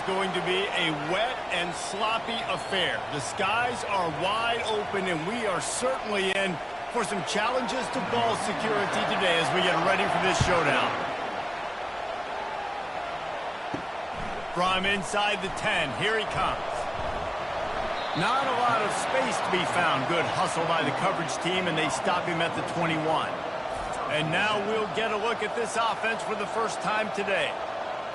going to be a wet and sloppy affair. The skies are wide open, and we are certainly in for some challenges to ball security today as we get ready for this showdown. From inside the 10, here he comes. Not a lot of space to be found. Good hustle by the coverage team, and they stop him at the 21. And now we'll get a look at this offense for the first time today.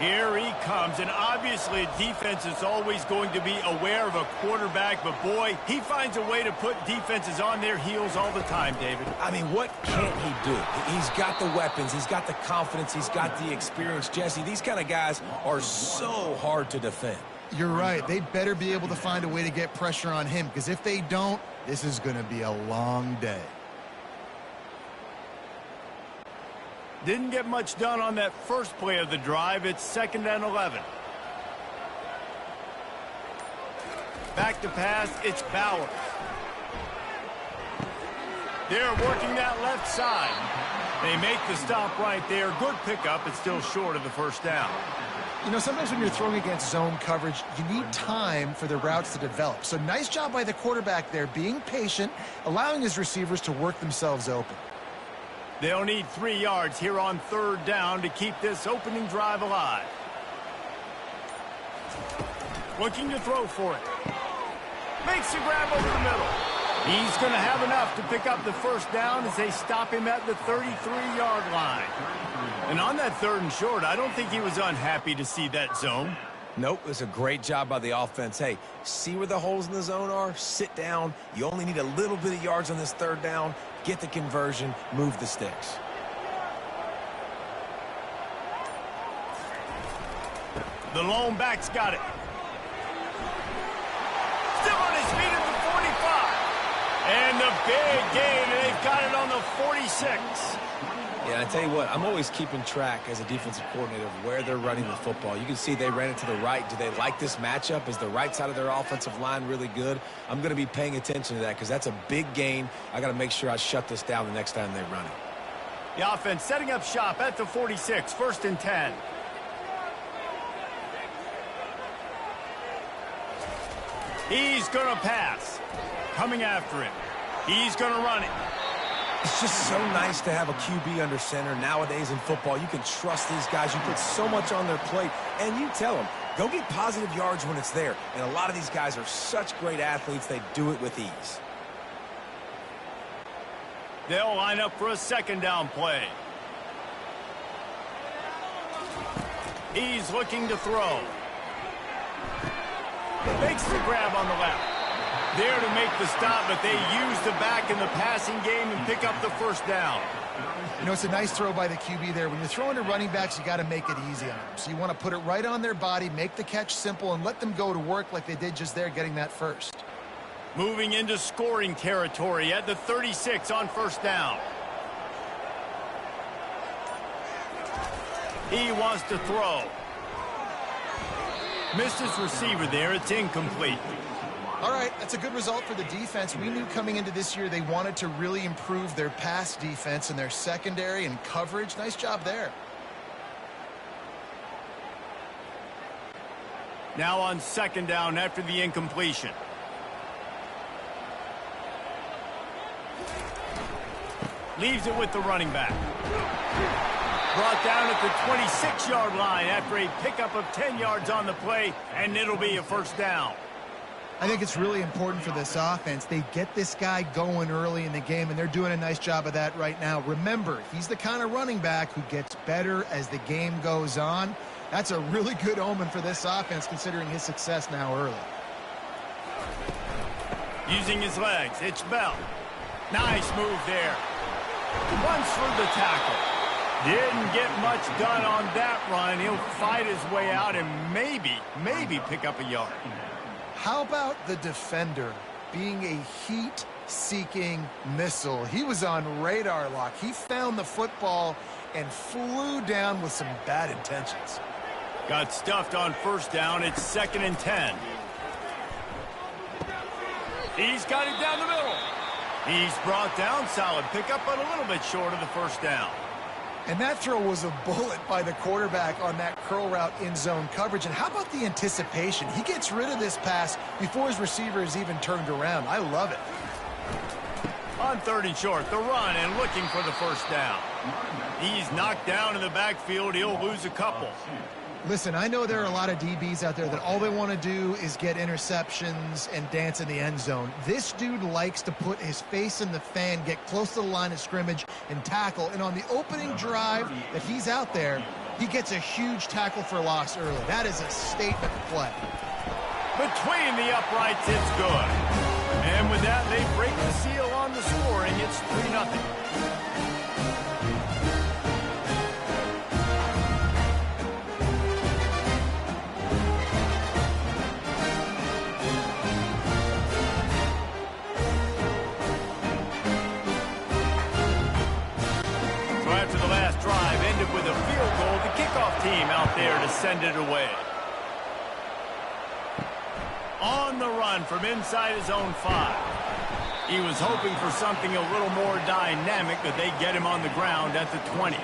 Here he comes, and obviously defense is always going to be aware of a quarterback, but boy, he finds a way to put defenses on their heels all the time, David. I mean, what can't he do? He's got the weapons, he's got the confidence, he's got the experience. Jesse, these kind of guys are so hard to defend. You're right. They better be able to find a way to get pressure on him, because if they don't, this is going to be a long day. Didn't get much done on that first play of the drive. It's 2nd and 11. Back to pass, it's Bowers. They're working that left side. They make the stop right there. Good pickup. It's still short of the first down. You know, sometimes when you're throwing against zone coverage, you need time for the routes to develop. So nice job by the quarterback there, being patient, allowing his receivers to work themselves open. They'll need 3 yards here on 3rd down to keep this opening drive alive. Looking to throw for it. Makes a grab over the middle. He's going to have enough to pick up the first down as they stop him at the 33-yard line. And on that 3rd and short, I don't think he was unhappy to see that zone. Nope, it was a great job by the offense. Hey, see where the holes in the zone are? Sit down. You only need a little bit of yards on this 3rd down. Get the conversion, move the sticks. The lone back's got it. Still on his feet at the 45. And the big gain, and they've got it on the 46. Yeah, I tell you what, I'm always keeping track as a defensive coordinator of where they're running the football. You can see they ran it to the right. Do they like this matchup? Is the right side of their offensive line really good? I'm going to be paying attention to that because that's a big gain. I got to make sure I shut this down the next time they run it. The offense setting up shop at the 46, 1st and 10. He's going to pass. Coming after him. He's going to run it. It's just so nice to have a QB under center. Nowadays in football, you can trust these guys. You put so much on their plate, and you tell them, go get positive yards when it's there. And a lot of these guys are such great athletes, they do it with ease. They'll line up for a 2nd down play. He's looking to throw. Makes the grab on the left. There to make the stop, but they use the back in the passing game and pick up the first down. You know, it's a nice throw by the QB there. When you're throwing to running backs, you got to make it easy on them. So you want to put it right on their body, make the catch simple, and let them go to work like they did just there, getting that first. Moving into scoring territory at the 36 on 1st down. He wants to throw. Missed his receiver there. It's incomplete. All right, that's a good result for the defense. We knew coming into this year they wanted to really improve their pass defense and their secondary and coverage. Nice job there. Now on 2nd down after the incompletion. Leaves it with the running back. Brought down at the 26-yard line after a pickup of 10 yards on the play, and it'll be a 1st down. I think it's really important for this offense. They get this guy going early in the game, and they're doing a nice job of that right now. Remember, he's the kind of running back who gets better as the game goes on. That's a really good omen for this offense, considering his success now early. Using his legs, it's Bell. Nice move there. Runs through the tackle. Didn't get much done on that run. He'll fight his way out and maybe pick up a yard. How about the defender being a heat-seeking missile? He was on radar lock. He found the football and flew down with some bad intentions. Got stuffed on 1st down. It's 2nd and 10. He's got it down the middle. He's brought down. Solid pickup, but a little bit short of the 1st down. And that throw was a bullet by the quarterback on that curl route in zone coverage. And how about the anticipation? He gets rid of this pass before his receiver is even turned around. I love it. On 3rd and short, the run and looking for the first down. He's knocked down in the backfield. He'll lose a couple. Listen, I know there are a lot of DBs out there that all they want to do is get interceptions and dance in the end zone. This dude likes to put his face in the fan, get close to the line of scrimmage, and tackle. And on the opening drive that he's out there, he gets a huge tackle for loss early. That is a statement play. Between the uprights, it's good. And with that, they break the seal on the scoring. It's 3-0. With a field goal, the kickoff team out there to send it away. On the run from inside his own 5. He was hoping for something a little more dynamic, but they get him on the ground at the 20.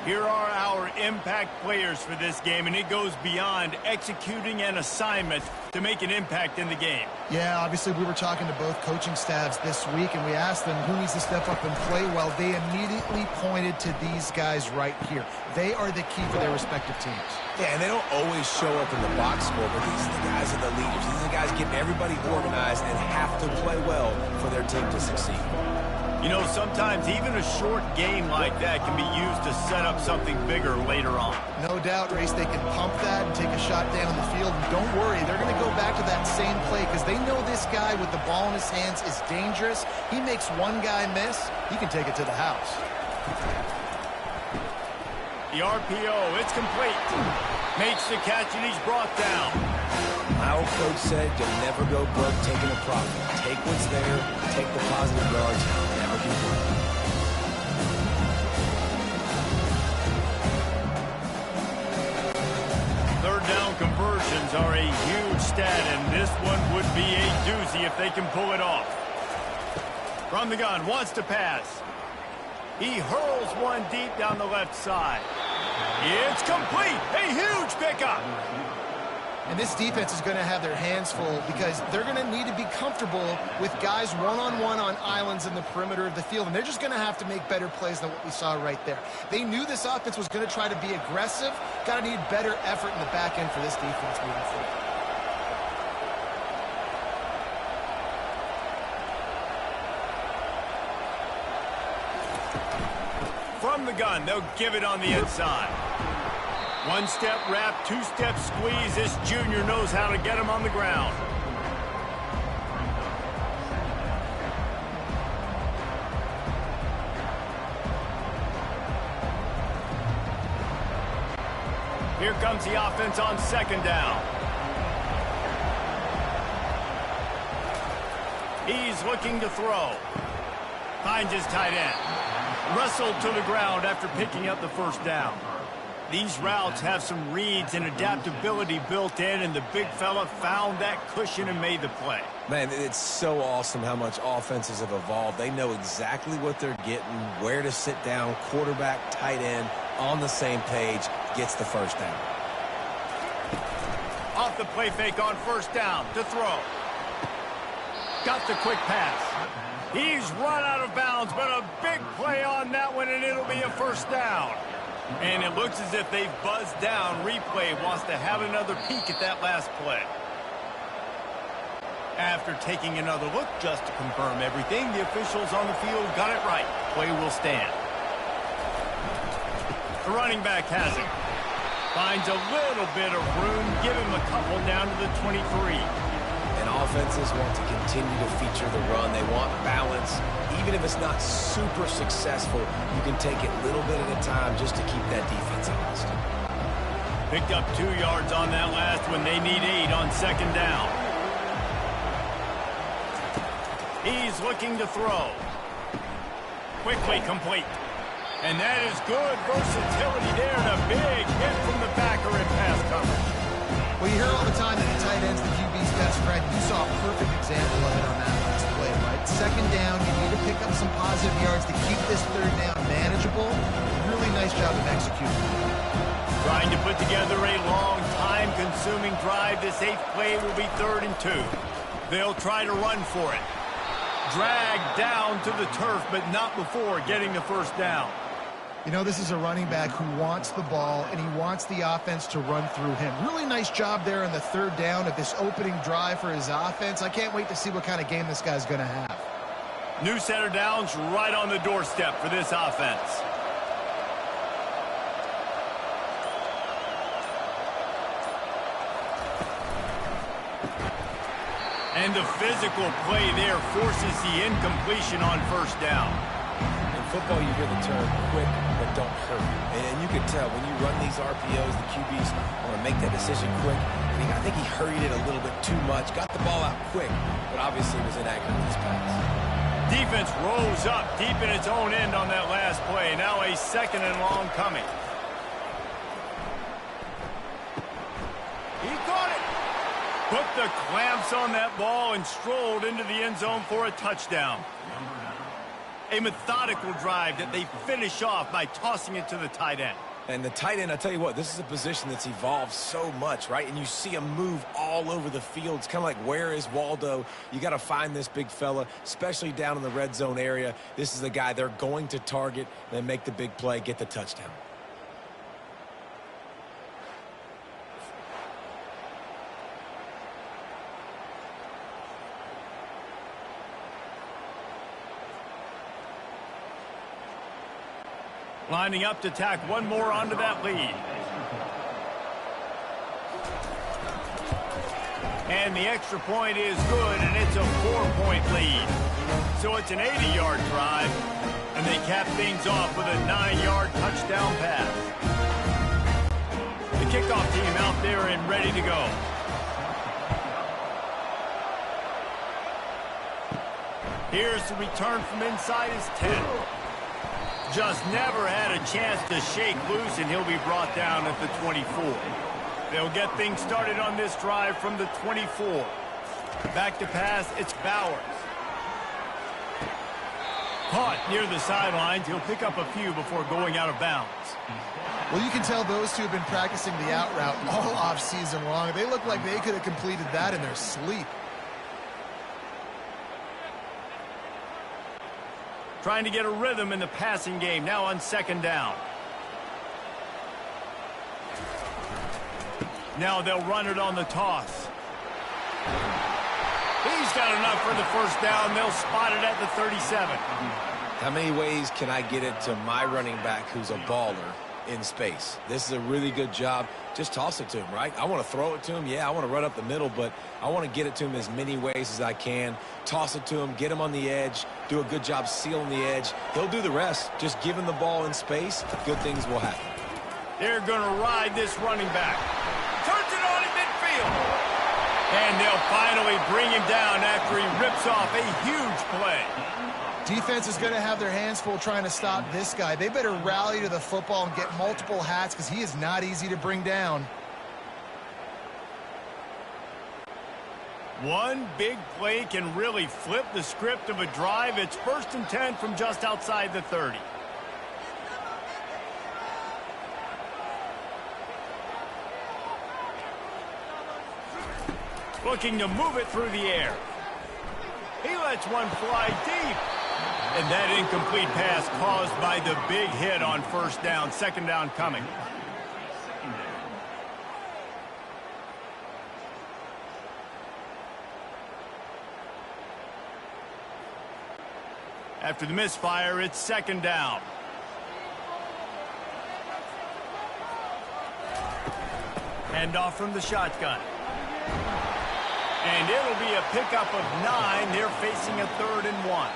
Here are our impact players for this game, and it goes beyond executing an assignment to make an impact in the game. Yeah, obviously we were talking to both coaching staffs this week, and we asked them who needs to step up and play well. They immediately pointed to these guys right here. They are the key for their respective teams. Yeah, and they don't always show up in the box score, but these are the guys that are the leaders. These are the guys getting everybody organized and have to play well for their team to succeed. You know, sometimes even a short game like that can be used to set up something bigger later on. No doubt, Race, they can pump that and take a shot down the field. And don't worry, they're going to go back to that same play because they know this guy with the ball in his hands is dangerous. He makes one guy miss, he can take it to the house. The RPO, it's complete. Makes the catch and he's brought down. My old coach said you'll never go broke taking a profit. Take what's there, take the positive yards, never be broke. Third down conversions are a huge stat, and this one would be a doozy if they can pull it off. From the gun, wants to pass. He hurls one deep down the left side. It's complete. A huge pickup. And this defense is going to have their hands full because they're going to need to be comfortable with guys one-on-one on islands in the perimeter of the field. And they're just going to have to make better plays than what we saw right there. They knew this offense was going to try to be aggressive. Got to need better effort in the back end for this defense moving forward. From the gun, they'll give it on the inside. One-step wrap, two-step squeeze. This junior knows how to get him on the ground. Here comes the offense on 2nd down. He's looking to throw. Finds his tight end. Wrestled to the ground after picking up the first down. These routes have some reads and adaptability built in, and the big fella found that cushion and made the play. Man, it's so awesome how much offenses have evolved. They know exactly what they're getting, where to sit down, quarterback, tight end, on the same page, gets the first down. Off the play fake on 1st down to throw. Got the quick pass. He's run out of bounds, but a big play on that one, and it'll be a 1st down. And it looks as if they've buzzed down. Replay wants to have another peek at that last play. After taking another look just to confirm everything, the officials on the field got it right. Play will stand. The running back has it. Finds a little bit of room. Give him a couple down to the 23. And offenses want to continue to feature the run. They want balance. Even if it's not super successful, you can take it a little bit at a time just to keep that defense honest. Picked up 2 yards on that last one. They need 8 on 2nd down. He's looking to throw. Quickly complete. And that is good versatility there, and a big hit from the backer in pass coverage. Well, you hear all the time that the tight end's the QB's best friend. You saw a perfect example of it on that last play, right? second down. You need to pick up some positive yards to keep this third down manageable. Really nice job of executing. Trying to put together a long, time-consuming drive. This 8th play will be 3rd and 2. They'll try to run for it. Dragged down to the turf, but not before getting the first down. You know, this is a running back who wants the ball, and he wants the offense to run through him. Really nice job there on the 3rd down of this opening drive for his offense. I can't wait to see what kind of game this guy's going to have. New set of downs right on the doorstep for this offense. And the physical play there forces the incompletion on 1st down. Football, you hear the term quick but don't hurt. And you can tell when you run these RPOs, the QBs want to make that decision quick. I think he hurried it a little bit too much, got the ball out quick, but obviously was inaccurate in his pass. Defense rose up deep in its own end on that last play. Now a 2nd and long coming. He caught it. Put the clamps on that ball and strolled into the end zone for a touchdown. A methodical drive that they finish off by tossing it to the tight end. And the tight end, I tell you what, this is a position that's evolved so much, right? And you see him move all over the field. It's kind of like, where is Waldo? You got to find this big fella, especially down in the red zone area. This is the guy they're going to target, then make the big play, get the touchdown. Lining up to tack one more onto that lead. And the extra point is good, and it's a 4-point lead. So it's an 80-yard drive, and they cap things off with a 9-yard touchdown pass. The kickoff team out there and ready to go. Here's the return from inside his 10. Just never had a chance to shake loose, and he'll be brought down at the 24. They'll get things started on this drive from the 24. Back to pass, it's Bowers. Caught near the sidelines. He'll pick up a few before going out of bounds. Well, you can tell those two have been practicing the out route all off-season long. They look like they could have completed that in their sleep. Trying to get a rhythm in the passing game, now on 2nd down. Now they'll run it on the toss. He's got enough for the 1st down. They'll spot it at the 37. How many ways can I get it to my running back who's a baller in space? This is a really good job. Just toss it to him, right? I want to throw it to him. Yeah, I want to run up the middle, but I want to get it to him as many ways as I can. Toss it to him, get him on the edge, do a good job sealing the edge. He'll do the rest. Just give him the ball in space, good things will happen. They're going to ride this running back. Turns it on in midfield. And they'll finally bring him down after he rips off a huge play. Defense is going to have their hands full trying to stop this guy. They better rally to the football and get multiple hats because he is not easy to bring down. One big play can really flip the script of a drive. It's 1st and 10 from just outside the 30. Looking to move it through the air. He lets one fly deep. And that incomplete pass caused by the big hit on 1st down. 2nd down coming. After the misfire, it's 2nd down. Hand off from the shotgun. And it'll be a pickup of 9. They're facing a 3rd and 1.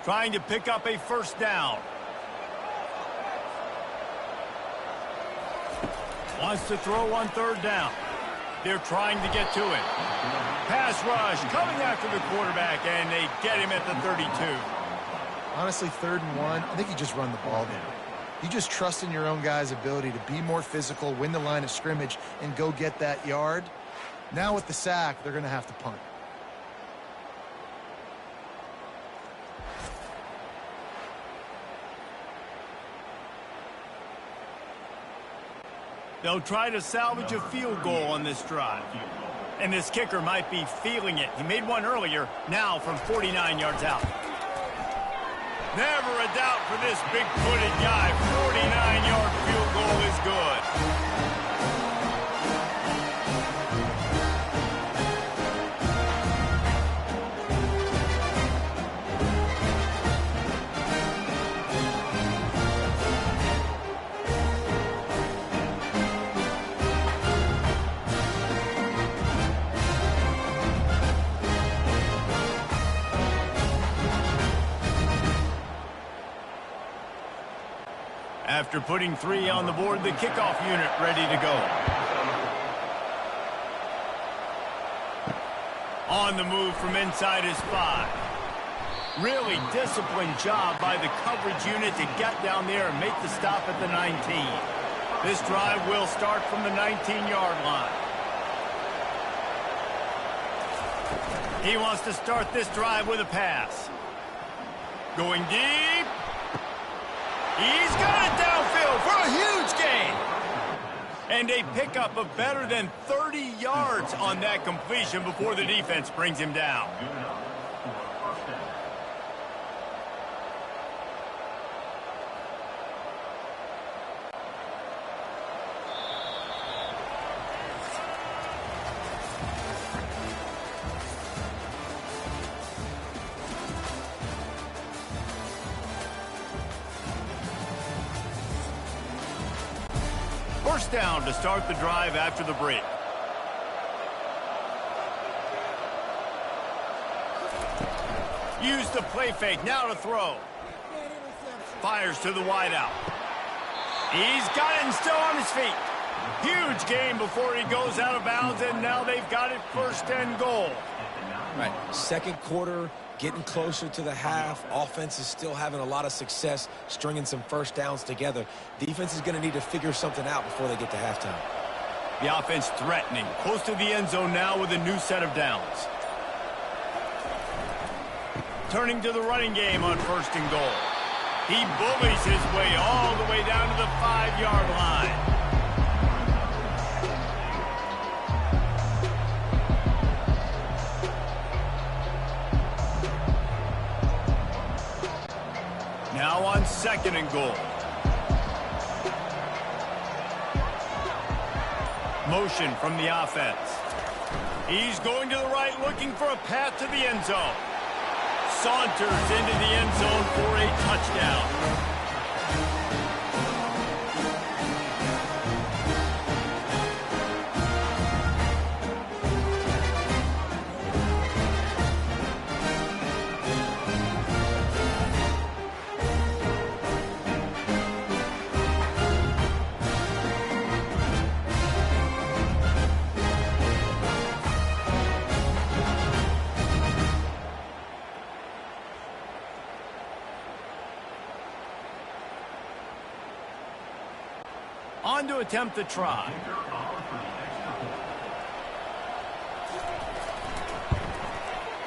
Trying to pick up a 1st down. Wants to throw on 3rd down. They're trying to get to it. Pass rush coming after the quarterback, and they get him at the 32. Honestly, 3rd and 1, I think you just run the ball there. You just trust in your own guy's ability to be more physical, win the line of scrimmage, and go get that yard. Now with the sack, they're going to have to punt. They'll try to salvage a field goal on this drive. And this kicker might be feeling it. He made one earlier, now from 49 yards out. Never a doubt for this big-footed guy. 49-yard field goal is good. After putting 3 on the board, the kickoff unit ready to go. On the move from inside his 5. Really disciplined job by the coverage unit to get down there and make the stop at the 19. This drive will start from the 19-yard line. He wants to start this drive with a pass. Going deep. He's got it downfield for a huge gain. And a pickup of better than 30 yards on that completion before the defense brings him down. First down to start the drive after the break. Use the play fake, now to throw. Fires to the wideout. He's got it and still on his feet. Huge gain before he goes out of bounds, and now they've got it 1st and goal. Right, second quarter, getting closer to the half. Offense is still having a lot of success stringing some first downs together. Defense is going to need to figure something out before they get to halftime. The offense threatening, close to the end zone now with a new set of downs. Turning to the running game on 1st and goal. He bullies his way all the way down to the 5-yard line. Now on 2nd and goal. Motion from the offense. He's going to the right, looking for a path to the end zone. Saunters into the end zone for a touchdown. On to attempt the try.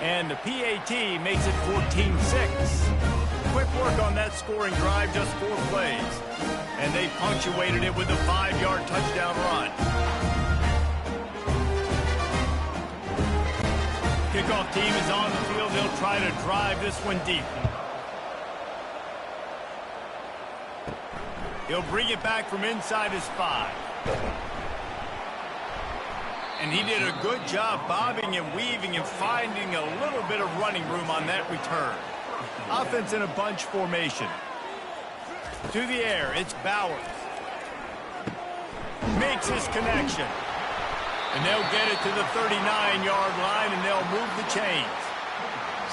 And the PAT makes it 14-6. Quick work on that scoring drive, just 4 plays. And they punctuated it with a 5-yard touchdown run. Kickoff team is on the field. They'll try to drive this one deep. He'll bring it back from inside his 5. And he did a good job bobbing and weaving and finding a little bit of running room on that return. Offense in a bunch formation. To the air, it's Bowers. Makes his connection. And they'll get it to the 39-yard line, and they'll move the chains.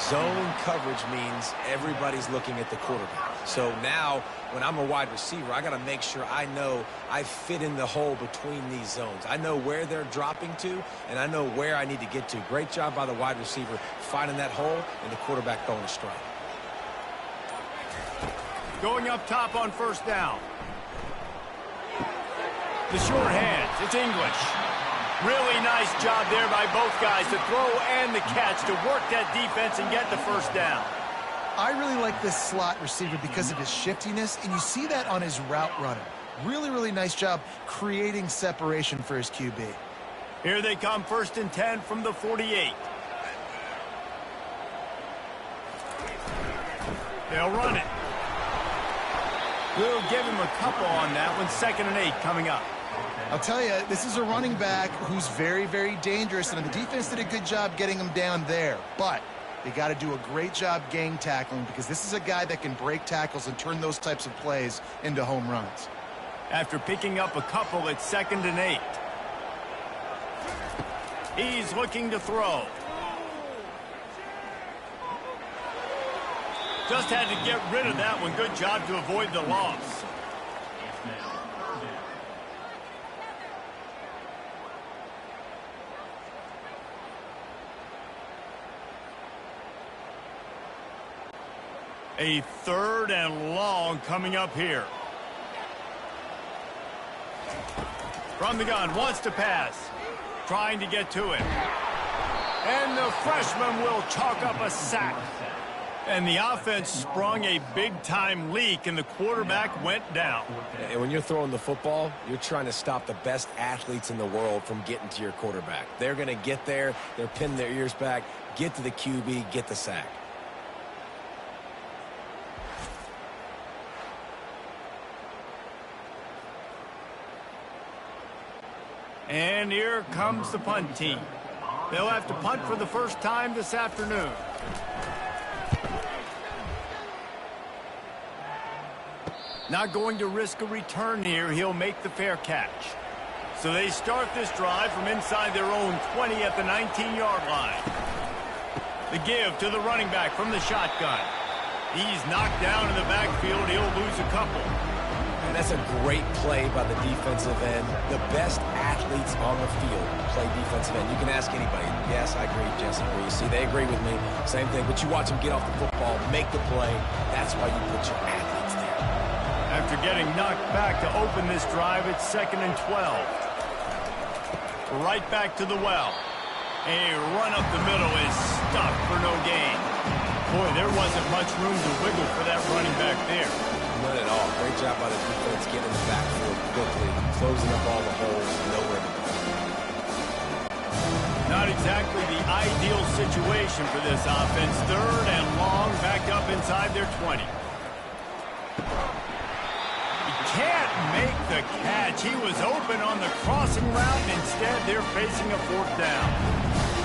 Zone coverage means everybody's looking at the quarterback. So now, when I'm a wide receiver, I got to make sure I know I fit in the hole between these zones. I know where they're dropping to, and I know where I need to get to. Great job by the wide receiver finding that hole, and the quarterback throwing a strike. Going up top on 1st down. The short hands, it's English. Really nice job there by both guys to throw and the catch to work that defense and get the first down. I really like this slot receiver because of his shiftiness, and you see that on his route running. Really, really nice job creating separation for his QB. Here they come, 1st and 10 from the 48. They'll run it. We'll give him a couple on that one. 2nd and 8 coming up. I'll tell you, this is a running back who's very, very dangerous, and the defense did a good job getting him down there. But they got to do a great job gang tackling because this is a guy that can break tackles and turn those types of plays into home runs. After picking up a couple, it's 2nd and 8. He's looking to throw. Just had to get rid of that one. Good job to avoid the loss. A 3rd and long coming up here. From the gun, wants to pass. Trying to get to it. And the freshman will chalk up a sack. And the offense sprung a big-time leak, and the quarterback went down. And when you're throwing the football, you're trying to stop the best athletes in the world from getting to your quarterback. They're going to get there. They're pinning their ears back, get to the QB, get the sack. And here comes the punt team. They'll have to punt for the first time this afternoon. Not going to risk a return here. He'll make the fair catch. So they start this drive from inside their own 20 at the 19-yard line. The give to the running back from the shotgun. He's knocked down in the backfield. He'll lose a couple. And that's a great play by the defensive end. The best athletes on the field play defensive end. You can ask anybody. Yes, I agree, Jesse. You see, they agree with me. Same thing. But you watch them get off the football, make the play. That's why you put your athletes there. After getting knocked back to open this drive, it's 2nd and 12. Right back to the well. A run up the middle is stuffed for no gain. Boy, there wasn't much room to wiggle for that running back there. None at all. Great job by the defense getting in the backfield quickly, closing up all the holes, nowhere to go. Not exactly the ideal situation for this offense. 3rd and long, back up inside their 20. He can't make the catch. He was open on the crossing route, and instead they're facing a 4th down.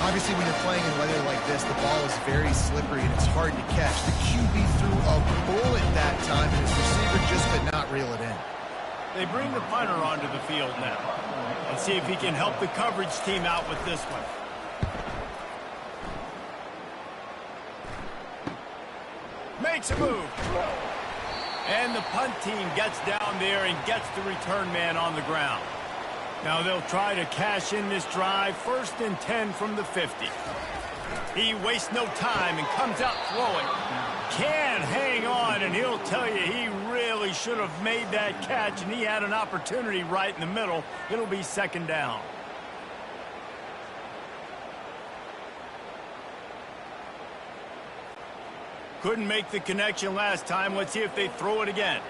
Obviously, when you're playing in weather like this, the ball is very slippery and it's hard to catch. The QB threw a bullet that time, and his receiver just could not reel it in. They bring the punter onto the field now. Let's see if he can help the coverage team out with this one. Makes a move. And the punt team gets down there and gets the return man on the ground. Now they'll try to cash in this drive. 1st and 10 from the 50. He wastes no time and comes out throwing. Can hang on, and he'll tell you he really should have made that catch, and he had an opportunity right in the middle. It'll be 2nd down. Couldn't make the connection last time. Let's see if they throw it again.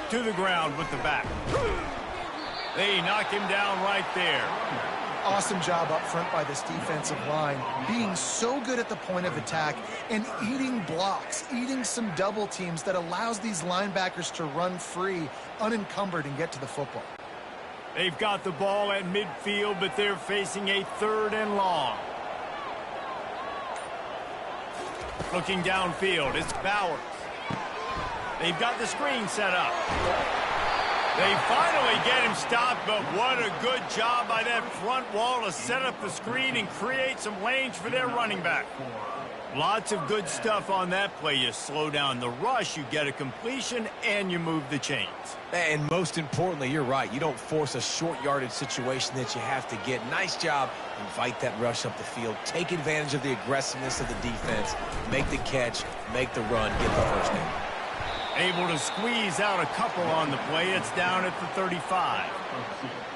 To the ground with the back. They knock him down right there. Awesome job up front by this defensive line, being so good at the point of attack and eating blocks, eating some double teams that allows these linebackers to run free, unencumbered, and get to the football. They've got the ball at midfield, but they're facing a 3rd and long. Looking downfield, it's Bowers. They've got the screen set up. They finally get him stopped, but what a good job by that front wall to set up the screen and create some lanes for their running back. Lots of good stuff on that play. You slow down the rush, you get a completion, and you move the chains. And most importantly, you're right. You don't force a short yardage situation that you have to get. Nice job. Invite that rush up the field. Take advantage of the aggressiveness of the defense. Make the catch. Make the run. Get the first down. Able to squeeze out a couple on the play. It's down at the 35.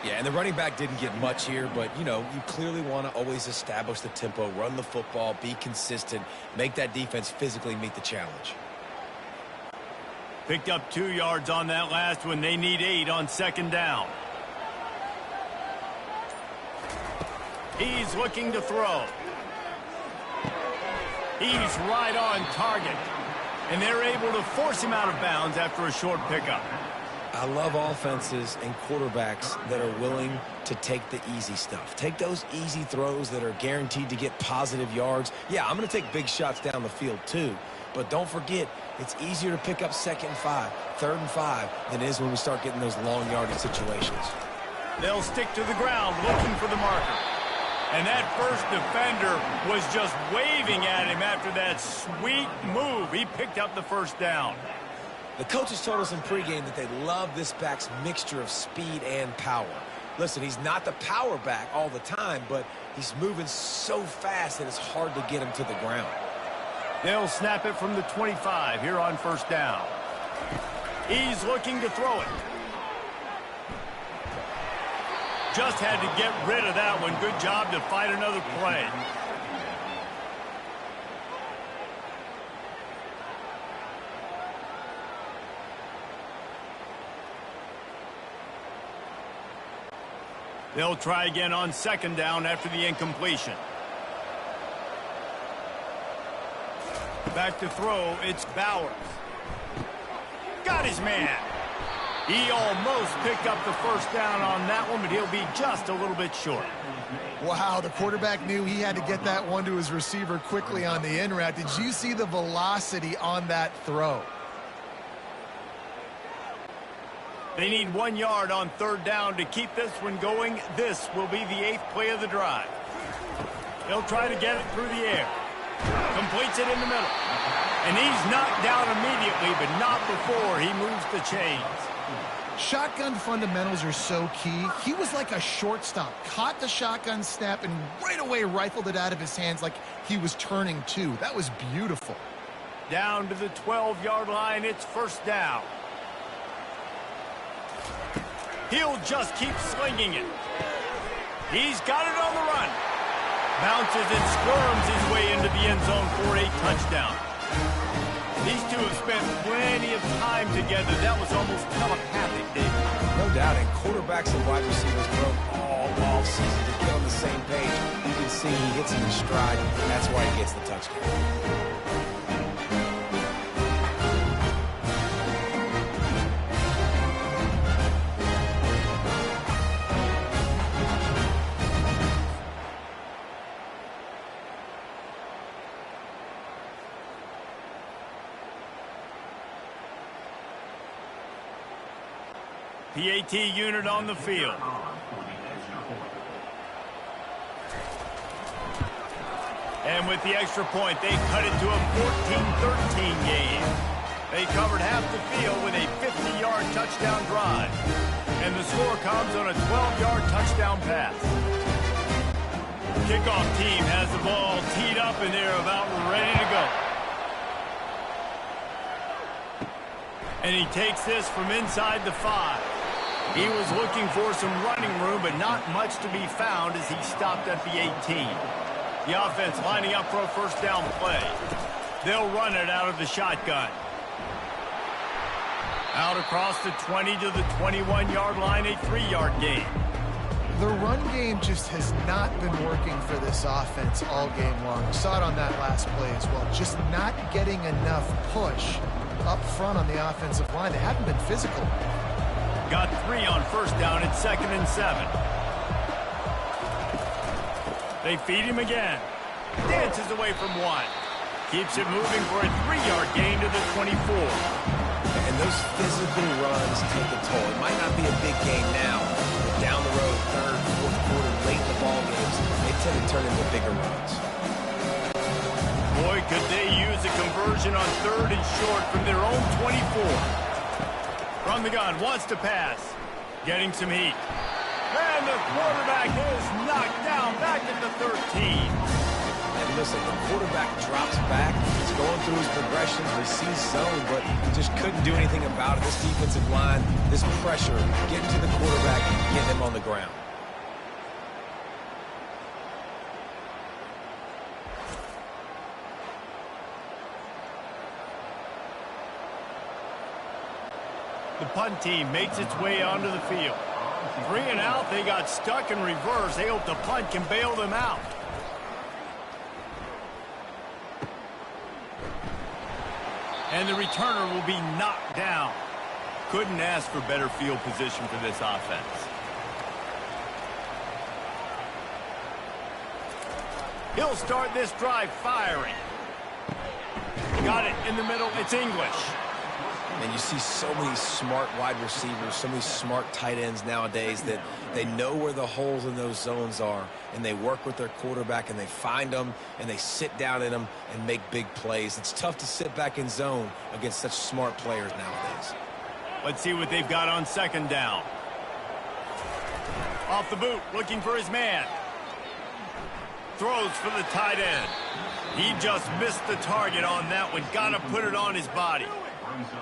Yeah, and the running back didn't get much here, but, you know, you clearly want to always establish the tempo, run the football, be consistent, make that defense physically meet the challenge. Picked up 2 yards on that last one. They need 8 on second down. He's looking to throw. He's right on target. And they're able to force him out of bounds after a short pickup. I love offenses and quarterbacks that are willing to take the easy stuff. Take those easy throws that are guaranteed to get positive yards. Yeah, I'm going to take big shots down the field too. But don't forget, it's easier to pick up 2nd and 5, 3rd and 5 than it is when we start getting those long yardage situations. They'll stick to the ground looking for the marker. And that first defender was just waving at him after that sweet move. He picked up the first down. The coaches told us in pregame that they love this back's mixture of speed and power. Listen, he's not the power back all the time, but he's moving so fast that it's hard to get him to the ground. They'll snap it from the 25 here on first down. He's looking to throw it. Just had to get rid of that one. Good job to fight another play. They'll try again on second down after the incompletion. Back to throw, it's Bowers. Got his man. He almost picked up the first down on that one, but he'll be just a little bit short. Wow, the quarterback knew he had to get that one to his receiver quickly on the in route. Did you see the velocity on that throw? They need 1 yard on third down to keep this one going. This will be the 8th play of the drive. They'll try to get it through the air. Completes it in the middle. And he's knocked down immediately, but not before he moves the chains. Shotgun fundamentals are so key. He was like a shortstop. Caught the shotgun snap and right away rifled it out of his hands like he was turning two. That was beautiful. Down to the 12-yard line. It's first down. He'll just keep slinging it. He's got it on the run. Bounces and squirms his way into the end zone for a touchdown. These two have spent plenty of time together. That was almost telepathic, David. No doubt, and quarterbacks and wide receivers grow all offseason to get on the same page. You can see he hits it in stride. That's why he gets the touchdown. PAT unit on the field. And with the extra point, they cut it to a 14-13 game. They covered half the field with a 50-yard touchdown drive. And the score comes on a 12-yard touchdown pass. Kickoff team has the ball teed up, and they're about ready to go. And he takes this from inside the 5. He was looking for some running room, but not much to be found as he stopped at the 18. The offense lining up for a first down play. They'll run it out of the shotgun. Out across the 20 to the 21-yard line, a 3-yard gain. The run game just has not been working for this offense all game long. We saw it on that last play as well. Just not getting enough push up front on the offensive line. They haven't been physical. Got 3 on first down at 2nd and 7. They feed him again. Dances away from 1. Keeps it moving for a 3-yard gain to the 24. And those physical runs take a toll. It might not be a big game now, but down the road, 3rd, 4th quarter, late in the ball games, they tend to turn into bigger runs. Boy, could they use a conversion on 3rd and short from their own 24. From the gun, wants to pass. Getting some heat. And the quarterback is knocked down back at the 13. And listen, the quarterback drops back. He's going through his progressions. We see zone, but just couldn't do anything about it. This defensive line, this pressure, getting to the quarterback, getting him on the ground. The punt team makes its way onto the field. 3 and out, they got stuck in reverse. They hope the punt can bail them out. And the returner will be knocked down. Couldn't ask for better field position for this offense. He'll start this drive firing. Got it in the middle. It's English. And you see so many smart wide receivers, so many smart tight ends nowadays that they know where the holes in those zones are, and they work with their quarterback, and they find them, and they sit down in them and make big plays. It's tough to sit back in zone against such smart players nowadays. Let's see what they've got on second down. Off the boot, looking for his man. Throws for the tight end. He just missed the target on that one. Got to put it on his body.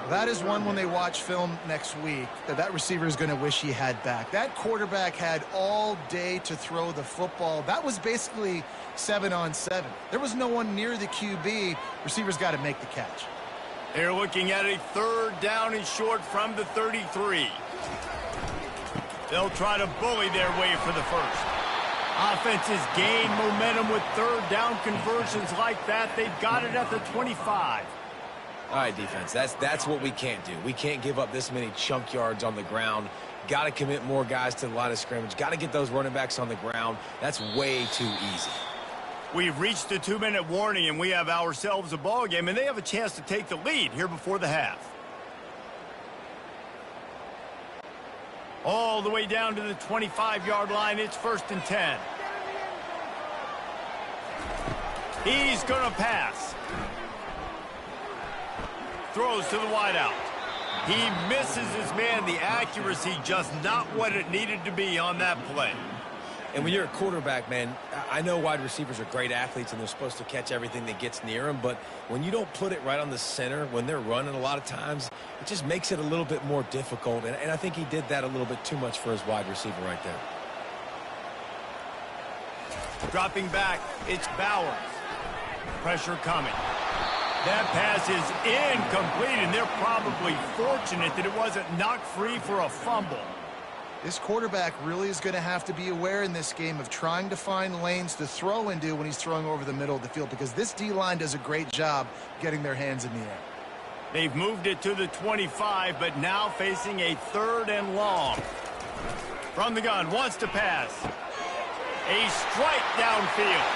That is one when they watch film next week that receiver is going to wish he had back. That quarterback had all day to throw the football. That was basically 7-on-7. There was no one near the QB. Receivers got to make the catch. They're looking at a third down and short from the 33. They'll try to bully their way for the first. Offenses gain momentum with third down conversions like that. They've got it at the 25. All right, defense, that's what we can't do. We can't give up this many chunk yards on the ground. Got to commit more guys to the line of scrimmage. Got to get those running backs on the ground. That's way too easy. We've reached the 2-minute warning, and we have ourselves a ball game, and they have a chance to take the lead here before the half. All the way down to the 25-yard line. It's 1st and 10. He's going to pass. Throws to the wideout. He misses his man. The accuracy just not what it needed to be on that play. And when you're a quarterback, man, I know wide receivers are great athletes and they're supposed to catch everything that gets near them, but when you don't put it right on the center, when they're running a lot of times, it just makes it a little bit more difficult. And I think he did that a little bit too much for his wide receiver right there. Dropping back, it's Bowers. Pressure coming. That pass is incomplete, and they're probably fortunate that it wasn't knocked free for a fumble. This quarterback really is going to have to be aware in this game of trying to find lanes to throw into when he's throwing over the middle of the field, because this D-line does a great job getting their hands in the air. They've moved it to the 25, but now facing a 3rd and long. From the gun, wants to pass. A strike downfield.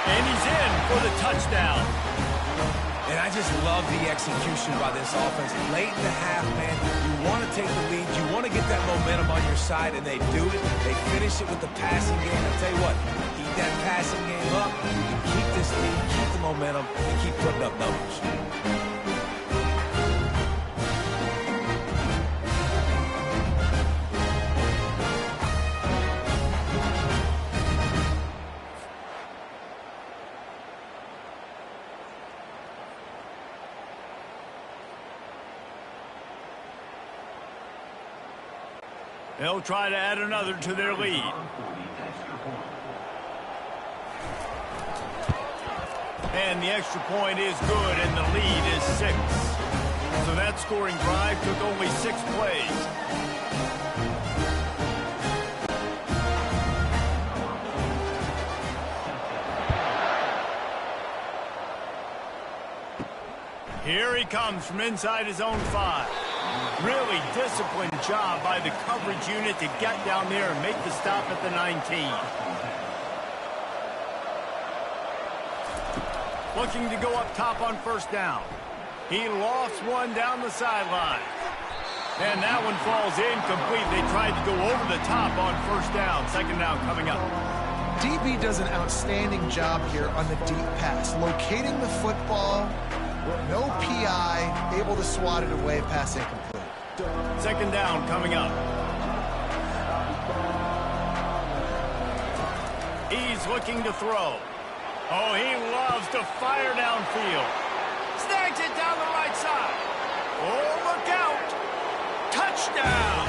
And he's in for the touchdown. And I just love the execution by this offense. Late in the half, man, you want to take the lead. You want to get that momentum on your side, and they do it. They finish it with the passing game. I'll tell you what, keep that passing game up. You can keep this lead, keep the momentum, and keep putting up numbers. They'll try to add another to their lead. And the extra point is good, and the lead is 6. So that scoring drive took only 6 plays. Here he comes from inside his own 5. Really disciplined job by the coverage unit to get down there and make the stop at the 19. Looking to go up top on 1st down. He lost one down the sideline. And that one falls incomplete. They tried to go over the top on 1st down. 2nd down coming up. DB does an outstanding job here on the deep pass, locating the football. No PI, able to swat it away, pass incomplete. 2nd down coming up. He's looking to throw. Oh, he loves to fire downfield. Snags it down the right side. Oh, look out. Touchdown.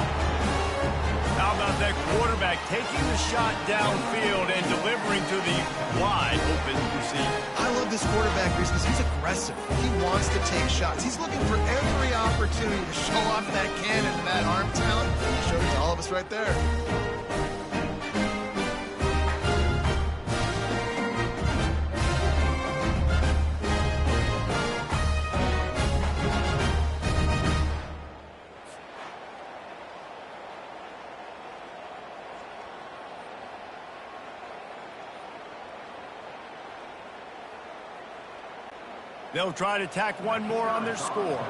How about that quarterback taking the shot downfield and delivering to the wide open receiver? I love this quarterback, Reese, because he's aggressive. He wants to take shots. He's looking for every opportunity to show off that cannon and that arm talent. He showed it to all of us right there. They'll try to tack one more on their score.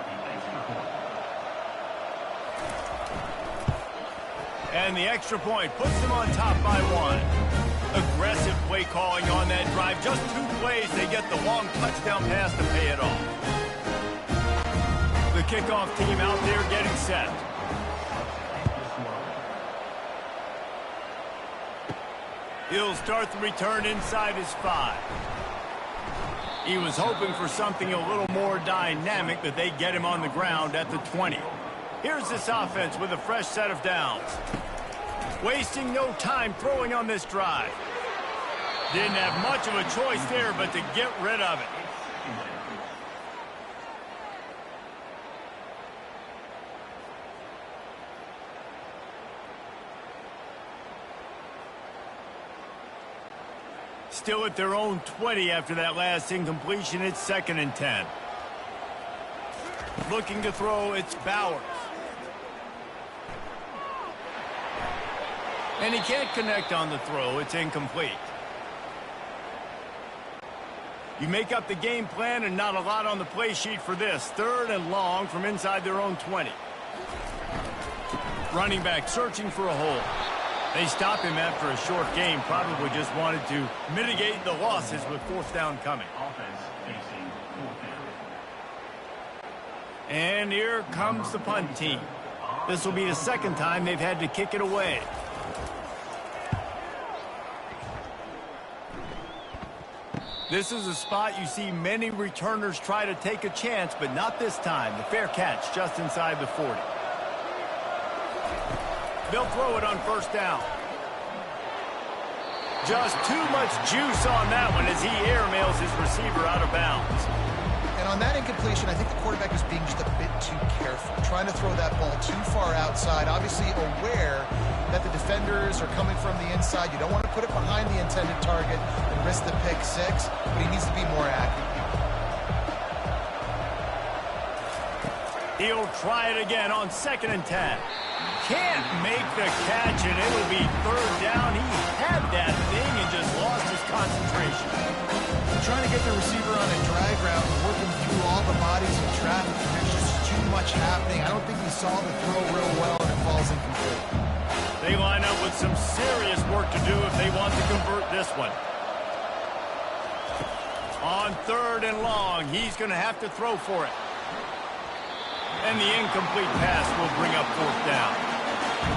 And the extra point puts them on top by one. Aggressive play calling on that drive. Just 2 plays, they get the long touchdown pass to pay it off. The kickoff team out there getting set. He'll start the return inside his 5. He was hoping for something a little more dynamic, but they get him on the ground at the 20. Here's this offense with a fresh set of downs. Wasting no time throwing on this drive. Didn't have much of a choice there, but to get rid of it. Still at their own 20 after that last incompletion. It's 2nd and 10. Looking to throw, it's Bowers. And he can't connect on the throw. It's incomplete. You make up the game plan and not a lot on the play sheet for this. 3rd and long from inside their own 20. Running back searching for a hole. They stop him after a short game. Probably just wanted to mitigate the losses with 4th down coming. And here comes the punt team. This will be the 2nd time they've had to kick it away. This is a spot you see many returners try to take a chance, but not this time. The fair catch just inside the 40. They'll throw it on 1st down. Just too much juice on that one as he airmails his receiver out of bounds. And on that incompletion, I think the quarterback was being just a bit too careful, trying to throw that ball too far outside, obviously aware that the defenders are coming from the inside. You don't want to put it behind the intended target and risk the pick 6, but he needs to be more accurate. He'll try it again on 2nd and 10. Can't make the catch, and it'll be 3rd down. He had that thing and just lost his concentration. Trying to get the receiver on a drag route and working through all the bodies in traffic. There's just too much happening. I don't think he saw the throw real well, and it falls incomplete. They line up with some serious work to do if they want to convert this one. On 3rd and long, he's going to have to throw for it. And the incomplete pass will bring up 4th down.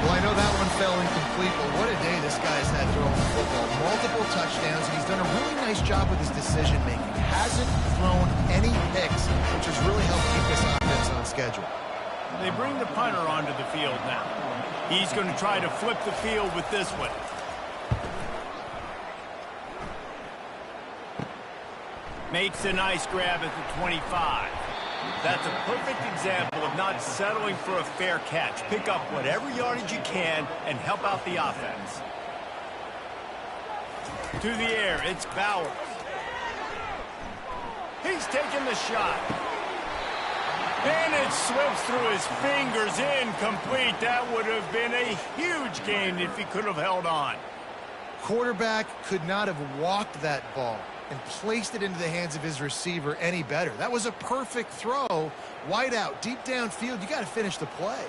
Well, I know that one fell incomplete, but what a day this guy's had throwing the football. Multiple touchdowns, and he's done a really nice job with his decision-making. Hasn't thrown any picks, which has really helped keep this offense on schedule. They bring the punter onto the field now. He's going to try to flip the field with this one. Makes a nice grab at the 25. That's a perfect example of not settling for a fair catch. Pick up whatever yardage you can and help out the offense. To the air, it's Bowers. He's taking the shot. And it slips through his fingers, incomplete. That would have been a huge gain if he could have held on. Quarterback could not have walked that ball and placed it into the hands of his receiver any better. That was a perfect throw. Wide out, deep downfield. You got to finish the play.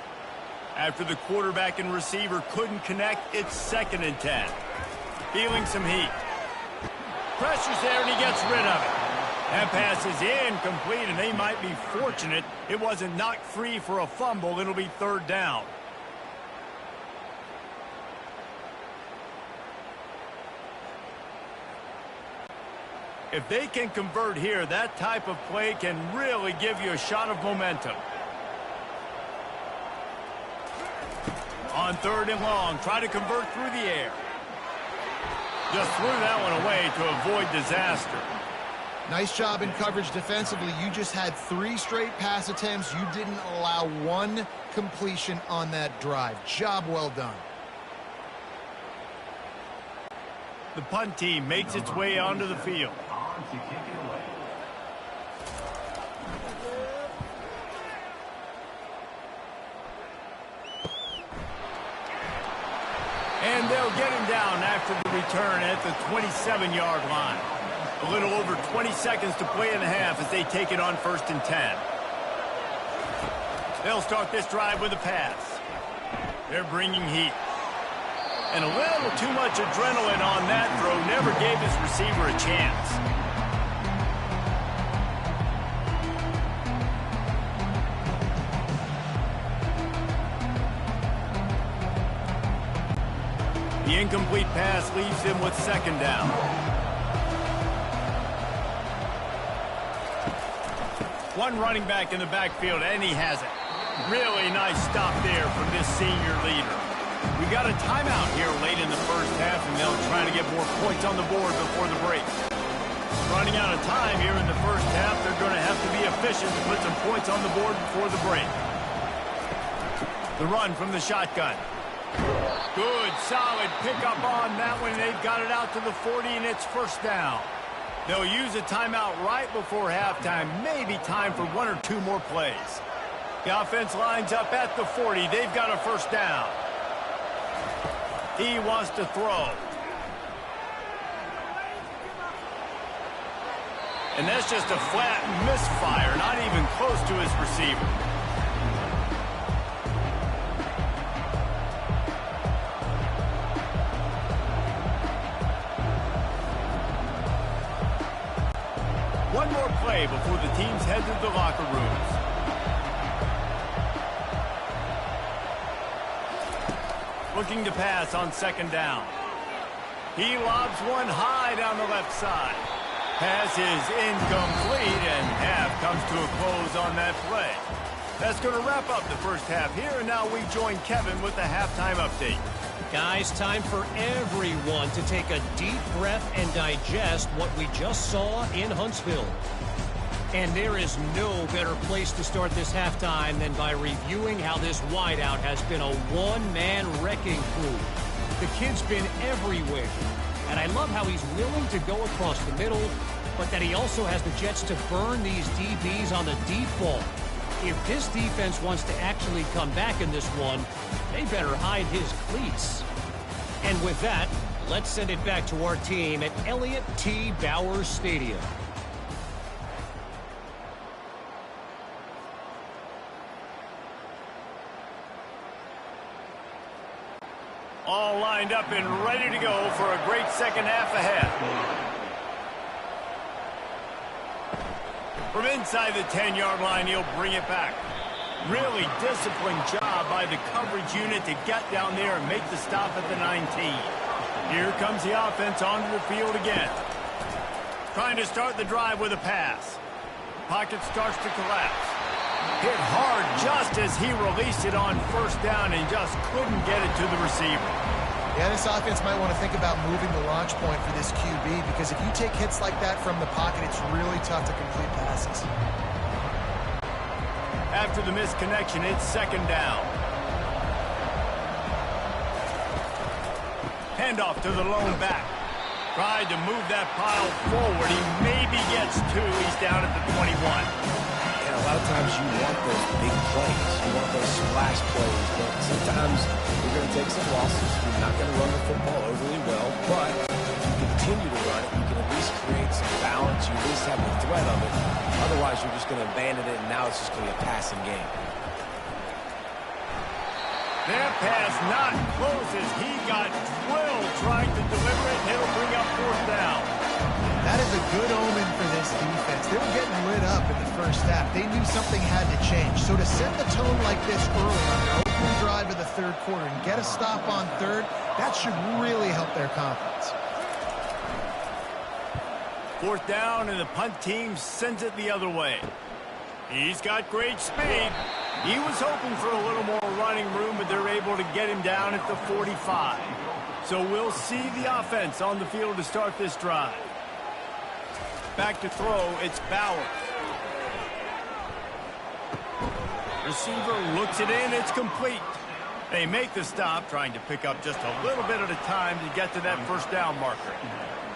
After the quarterback and receiver couldn't connect, it's 2nd and 10. Feeling some heat. Pressure's there, and he gets rid of it. That pass is incomplete, and they might be fortunate it wasn't knocked free for a fumble. It'll be 3rd down. If they can convert here, that type of play can really give you a shot of momentum. On 3rd and long, try to convert through the air. Just threw that one away to avoid disaster. Nice job in coverage defensively. You just had 3 straight pass attempts. You didn't allow 1 completion on that drive. Job well done. The punt team makes its way onto the field. And they'll get him down after the return at the 27-yard line. A little over 20 seconds to play in the half as they take it on 1st and 10. They'll start this drive with a pass. They're bringing heat. And a little too much adrenaline on that throw never gave his receiver a chance. The incomplete pass leaves him with 2nd down. One running back in the backfield, and he has it. Really nice stop there from this senior leader. We got a timeout here late in the first half, and they'll try to get more points on the board before the break. Running out of time here in the first half, they're going to have to be efficient to put some points on the board before the break. The run from the shotgun. Good, solid pickup on that one. They've got it out to the 40, and it's 1st down. They'll use a timeout right before halftime. Maybe time for 1 or 2 more plays. The offense lines up at the 40. They've got a 1st down. He wants to throw. And that's just a flat misfire, not even close to his receiver. One more play before the teams head to the locker rooms. Looking to pass on 2nd down. He lobs one high down the left side. Pass is incomplete, and half comes to a close on that play. That's going to wrap up the first half here, and now we join Kevin with the halftime update. Guys, time for everyone to take a deep breath and digest what we just saw in Huntsville. And there is no better place to start this halftime than by reviewing how this wideout has been a one-man wrecking crew. The kid's been everywhere, and I love how he's willing to go across the middle, but that he also has the jets to burn these DBs on the deep ball. If this defense wants to actually come back in this one, they better hide his cleats. And with that, let's send it back to our team at Elliott T. Bowers Stadium. All lined up and ready to go for a great second half ahead. From inside the 10-yard line, he'll bring it back. Really disciplined job by the coverage unit to get down there and make the stop at the 19. Here comes the offense onto the field again. Trying to start the drive with a pass. Pocket starts to collapse. Hit hard just as he released it on 1st down and just couldn't get it to the receiver. Yeah, this offense might want to think about moving the launch point for this QB, because if you take hits like that from the pocket, it's really tough to complete passes. After the misconnection, it's 2nd down. Handoff to the lone back. Tried to move that pile forward. He maybe gets 2. He's down at the 21. A lot of times you want those big plays. You want those splash plays. But sometimes you're going to take some losses. You're not going to run the football overly well. But if you continue to run it, you can at least create some balance. You at least have the threat of it. Otherwise, you're just going to abandon it, and now it's just going to be a passing game. That pass not close as he got drilled trying to deliver it, and it'll bring up 4th down. That is a good omen for this defense. They were getting lit up in the first half. They knew something had to change. So to set the tone like this early on their opening drive of the 3rd quarter and get a stop on 3rd, that should really help their confidence. 4th down, and the punt team sends it the other way. He's got great speed. He was hoping for a little more running room, but they're able to get him down at the 45. So we'll see the offense on the field to start this drive. Back to throw, it's Bauer. Receiver looks it in, it's complete. They make the stop, trying to pick up just a little bit at a time to get to that 1st down marker.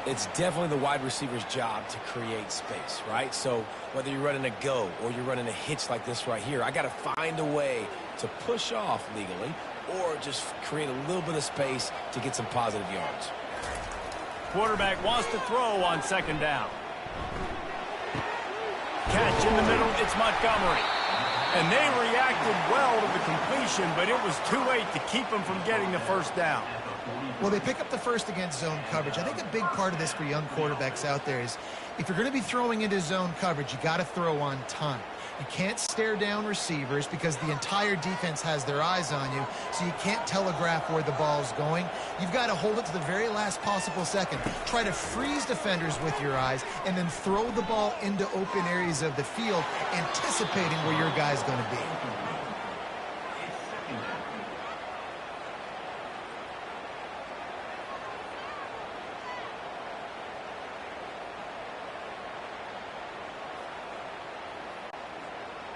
It's definitely the wide receiver's job to create space, right? So whether you're running a go or you're running a hitch like this right here, I got to find a way to push off legally or just create a little bit of space to get some positive yards. Quarterback wants to throw on 2nd down. Catch in the middle, it's Montgomery. And they reacted well to the completion, but it was too late to keep them from getting the 1st down. Well, they pick up the first against zone coverage. I think a big part of this for young quarterbacks out there is if you're going to be throwing into zone coverage, you got to throw on time. You can't stare down receivers because the entire defense has their eyes on you, so you can't telegraph where the ball's going. You've got to hold it to the very last possible second. Try to freeze defenders with your eyes and then throw the ball into open areas of the field, anticipating where your guy's going to be.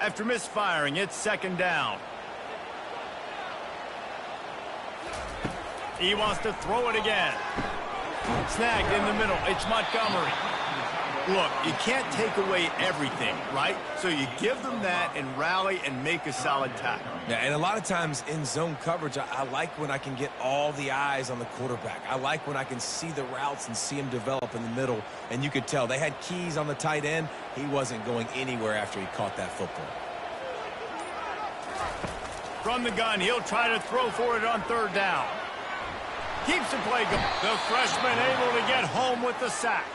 After misfiring, it's 2nd down. He wants to throw it again. Snagged in the middle. It's Montgomery. Look, you can't take away everything, right? So you give them that and rally and make a solid tackle. Yeah, and a lot of times in zone coverage, I like when I can get all the eyes on the quarterback. I like when I can see the routes and see him develop in the middle. And you could tell they had keys on the tight end. He wasn't going anywhere after he caught that football. From the gun, he'll try to throw for it on 3rd down. Keeps the play going. The freshman able to get home with the sack.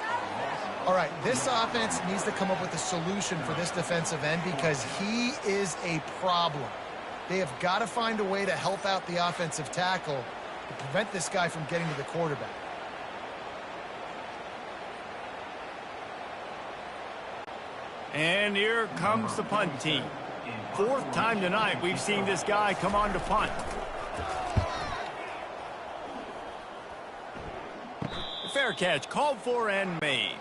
All right, this offense needs to come up with a solution for this defensive end because he is a problem. They have got to find a way to help out the offensive tackle to prevent this guy from getting to the quarterback. And here comes the punt team. 4th time tonight we've seen this guy come on to punt. Fair catch, called for and made.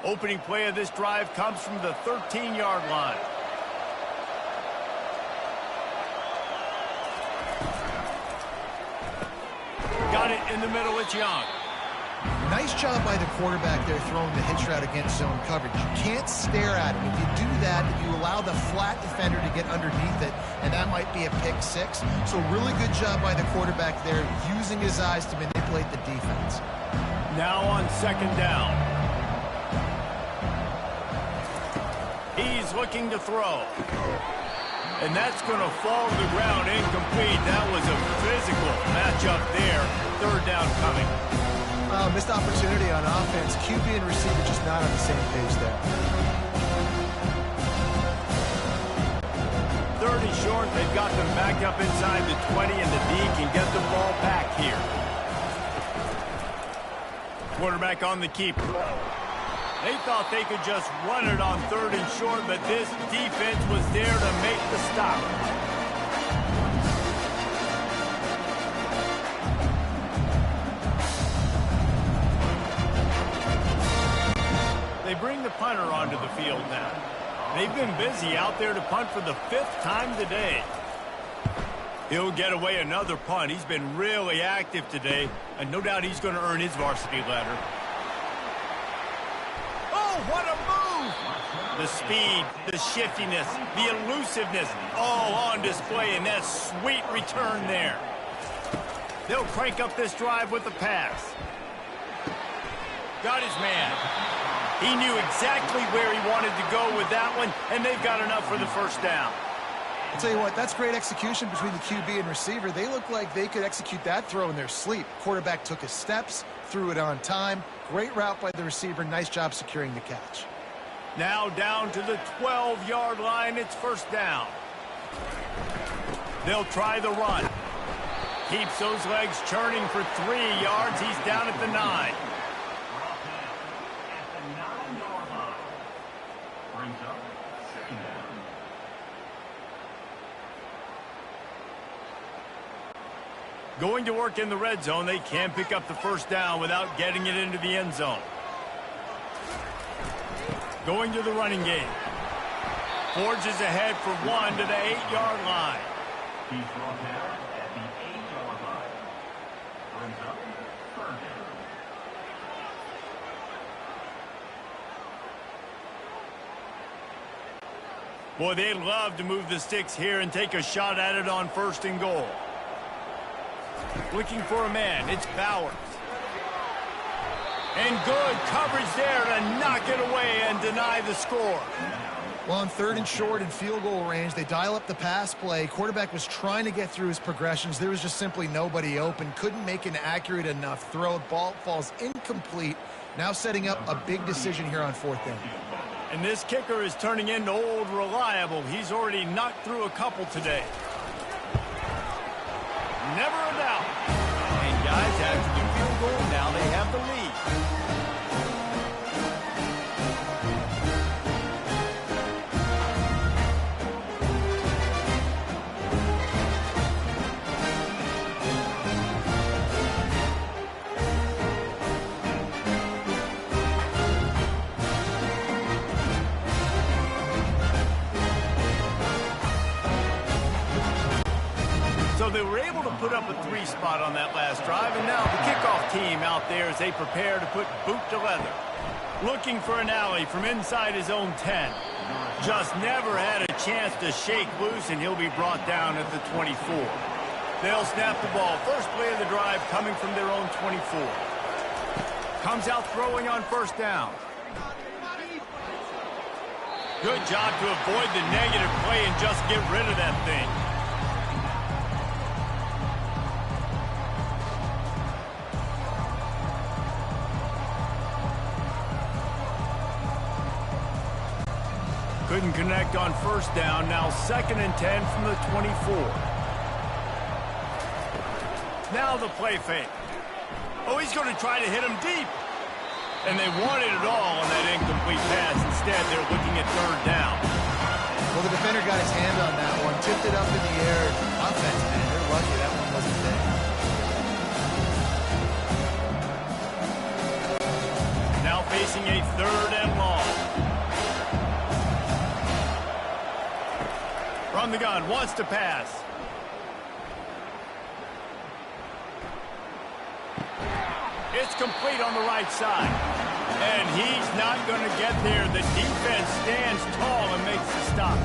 Opening play of this drive comes from the 13-yard line. Got it in the middle, it's Young. Nice job by the quarterback there throwing the hitch route against zone coverage. You can't stare at him. If you do that, you allow the flat defender to get underneath it, and that might be a pick 6. So really good job by the quarterback there, using his eyes to manipulate the defense. Now on 2nd down. He's looking to throw. And that's going to fall to the ground incomplete. That was a physical matchup there. 3rd down coming. Missed opportunity on offense. QB and receiver just not on the same page there. 30 short. They've got them back up inside the 20, and the D can get the ball back here. Quarterback on the keeper. They thought they could just run it on 3rd and short, but this defense was there to make the stop. They bring the punter onto the field now. They've been busy out there to punt for the 5th time today. He'll get away another punt. He's been really active today, and no doubt he's going to earn his varsity letter. Oh, what a move! The speed, the shiftiness, the elusiveness, all on display in that sweet return there. They'll crank up this drive with the pass. Got his man. He knew exactly where he wanted to go with that one, and they've got enough for the 1st down. I'll tell you what, that's great execution between the QB and receiver. They look like they could execute that throw in their sleep. Quarterback took his steps, threw it on time. Great route by the receiver. Nice job securing the catch. Now down to the 12-yard line. It's 1st down. They'll try the run. Keeps those legs churning for 3 yards. He's down at the 9. Going to work in the red zone, they can't pick up the first down without getting it into the end zone. Going to the running game. Forges ahead for one to the 8-yard line. He's brought down at the 8-yard line. Brings up third down. Boy, they'd love to move the sticks here and take a shot at it on 1st and goal. Looking for a man, it's Bowers. And good coverage there to knock it away and deny the score. Well, on 3rd and short and field goal range, they dial up the pass play. Quarterback was trying to get through his progressions. There was just simply nobody open. Couldn't make an accurate enough throw. Ball falls incomplete. Now setting up a big decision here on 4th down. And this kicker is turning into old reliable. He's already knocked through a couple today. Never a doubt. And guys, after the field goal, now they have the lead. So they were able to put up a 3 spot on that last drive, and now the kickoff team out there as they prepare to put boot to leather. Looking for an alley from inside his own 10. Just never had a chance to shake loose, and he'll be brought down at the 24. They'll snap the ball. First play of the drive coming from their own 24. Comes out throwing on 1st down. Good job to avoid the negative play and just get rid of that thing. Couldn't connect on 1st down. Now 2nd and 10 from the 24. Now the play fake. Oh, he's going to try to hit him deep. And they wanted it all on that incomplete pass. Instead, they're looking at 3rd down. Well, the defender got his hand on that one, tipped it up in the air. Offense, man, they're lucky that one wasn't there. Now facing a 3rd and long. From the gun, wants to pass. It's complete on the right side. And he's not going to get there. The defense stands tall and makes the stop.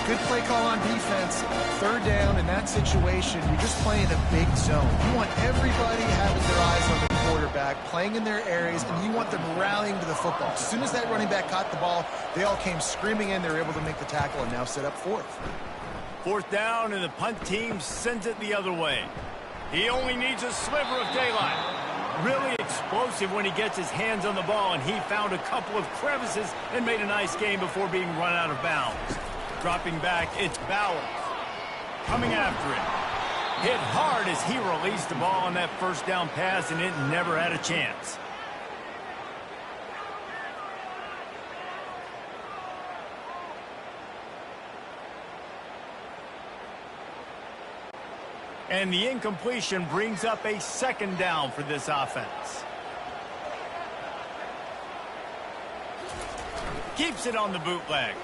Good play call on defense. 3rd down in that situation, you're just playing a big zone. You want everybody having their eyes on the quarterback, playing in their areas, and you want them rallying to the football. As soon as that running back caught the ball, they all came screaming in. They were able to make the tackle and now set up 4th. 4th down, and the punt team sends it the other way. He only needs a sliver of daylight. Really explosive when he gets his hands on the ball, and he found a couple of crevices and made a nice game before being run out of bounds. Dropping back, it's Bowers. Coming after it. Hit hard as he released the ball on that 1st down pass, and it never had a chance. And the incompletion brings up a 2nd down for this offense. Keeps it on the bootleg.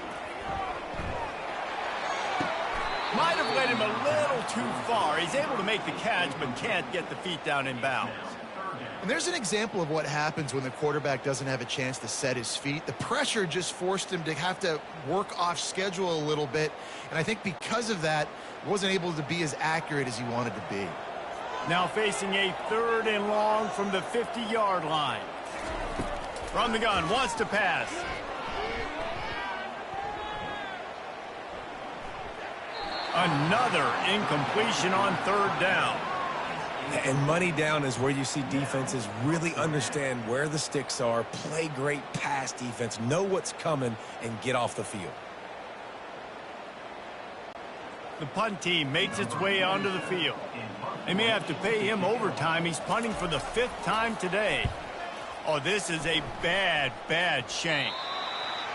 Might have led him a little too far. He's able to make the catch, but can't get the feet down in bounds. And there's an example of what happens when the quarterback doesn't have a chance to set his feet. The pressure just forced him to have to work off schedule a little bit. And I think because of that, wasn't able to be as accurate as he wanted to be. Now facing a 3rd and long from the 50-yard line. From the gun, wants to pass. Another incompletion on 3rd down. And money down is where you see defenses really understand where the sticks are, play great pass defense, know what's coming, and get off the field. The punt team makes its way onto the field. They may have to pay him overtime. He's punting for the 5th time today. Oh, this is a bad, bad shank.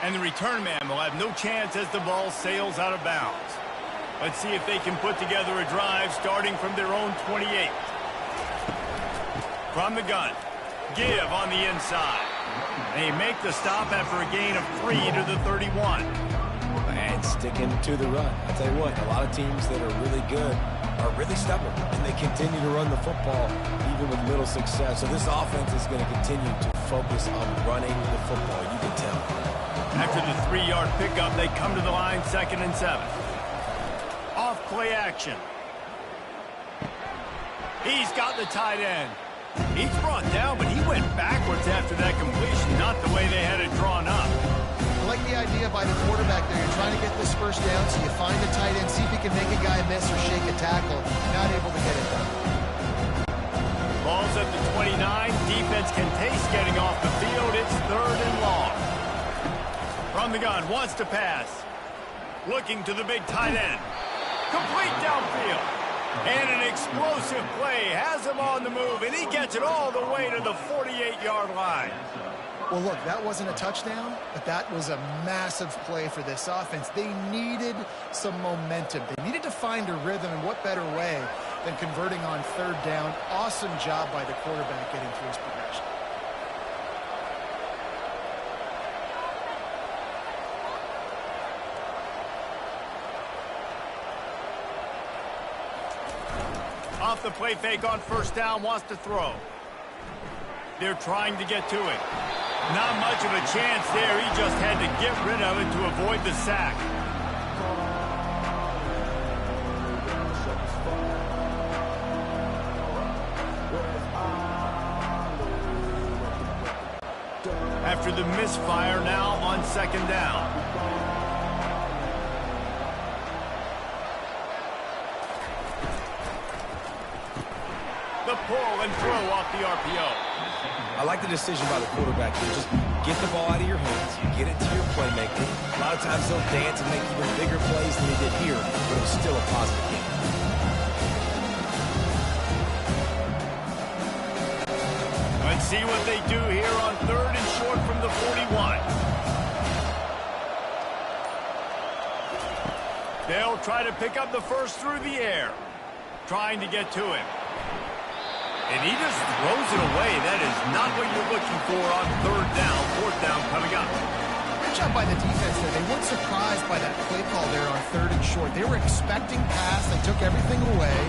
And the return man will have no chance as the ball sails out of bounds. Let's see if they can put together a drive starting from their own 28. From the gun. Give on the inside. They make the stop after a gain of 3 to the 31. And sticking to the run. I'll tell you what, a lot of teams that are really good are really stubborn, and they continue to run the football even with little success. So this offense is going to continue to focus on running the football. You can tell. After the 3-yard pickup, they come to the line 2nd and 7. Off play action. He's got the tight end. He's brought down, but he went backwards after that completion, not the way they had it drawn up. I like the idea by the quarterback there. You're trying to get this first down, so you find the tight end, see if you can make a guy miss or shake a tackle. Not able to get it done. Ball's at the 29. Defense can taste getting off the field. It's 3rd and long. From the gun, wants to pass. Looking to the big tight end. Complete downfield. And an explosive play has him on the move, and he gets it all the way to the 48-yard line. Well, look, that wasn't a touchdown, but that was a massive play for this offense. They needed some momentum. They needed to find a rhythm, and what better way than converting on 3rd down. Awesome job by the quarterback getting through his progression. Off the play fake on 1st down, wants to throw. They're trying to get to it. Not much of a chance there. He just had to get rid of it to avoid the sack. After the misfire, now on 2nd down. The pull and throw off the RPO. I like the decision by the quarterback here. Just get the ball out of your hands, get it to your playmaker. A lot of times they'll dance and make even bigger plays than they did here, but it was still a positive game. Let's see what they do here on 3rd and short from the 41. They'll try to pick up the first through the air. Trying to get to him. And he just throws it away. That is not what you're looking for on 3rd down. 4th down coming up. Good job by the defense there. They weren't surprised by that play call there on 3rd and short. They were expecting pass. They took everything away,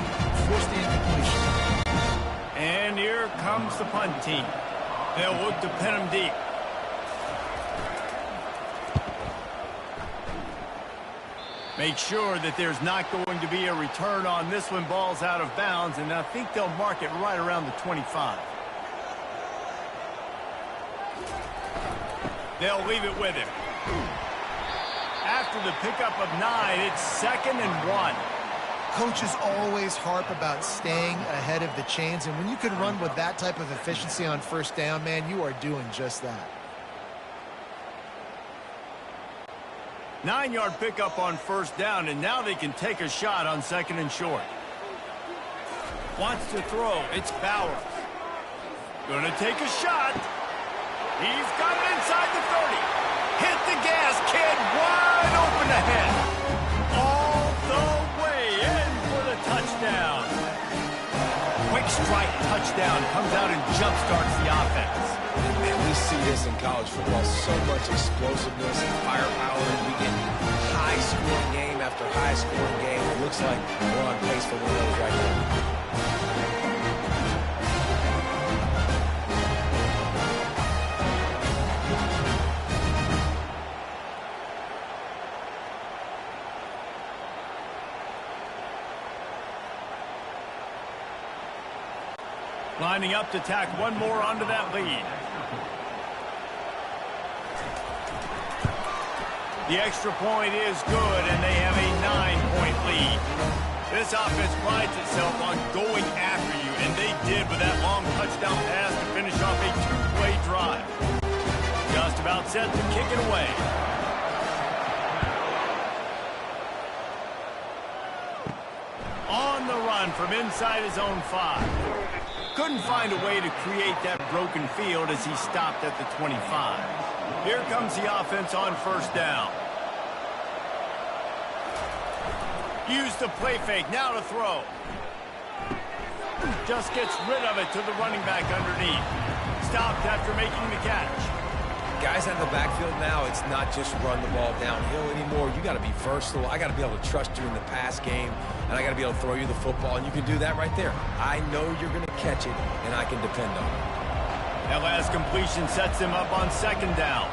forced the incompletion. And here comes the punt team. They'll look to pin him deep. Make sure that there's not going to be a return on this one. Ball's out of bounds, and I think they'll mark it right around the 25. They'll leave it with him. After the pickup of 9, it's 2nd and 1. Coaches always harp about staying ahead of the chains, and when you can run with that type of efficiency on 1st down, man, you are doing just that. 9-yard pickup on 1st down, and now they can take a shot on 2nd and short. Wants to throw. It's Bowers. Gonna take a shot. He's got it inside the 30. Hit the gas, kid. Wide open ahead. All the way in for the touchdown. Quick strike touchdown. Comes out and jump-starts the offense. Man, we see this in college football, so much explosiveness and firepower, and we get high-scoring game after high-scoring game. It looks like we're on pace for one of those right now. Lining up to tack one more onto that lead. The extra point is good, and they have a 9-point lead. This offense prides itself on going after you, and they did with that long touchdown pass to finish off a 2-play drive. Just about set to kick it away. On the run from inside his own 5. Couldn't find a way to create that broken field as he stopped at the 25. Here comes the offense on first down. Use the play fake, now to throw. Just gets rid of it to the running back underneath. Stopped after making the catch. Guys out of the backfield now, it's not just run the ball downhill anymore. You got to be versatile. I got to be able to trust you in the pass game, and I got to be able to throw you the football, and you can do that right there. I know you're going to catch it, and I can depend on it. That last completion sets him up on second down.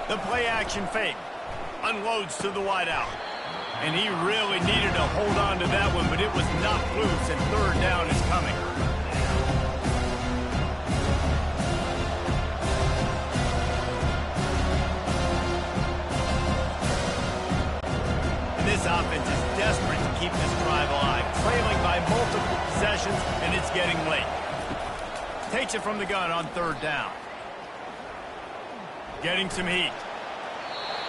The play action fake. Unloads to the wideout. And he really needed to hold on to that one, but it was knocked loose, and third down is coming. This offense is desperate to keep this drive alive, trailing by multiple possessions, and it's getting late. Takes it from the gun on third down. Getting some heat.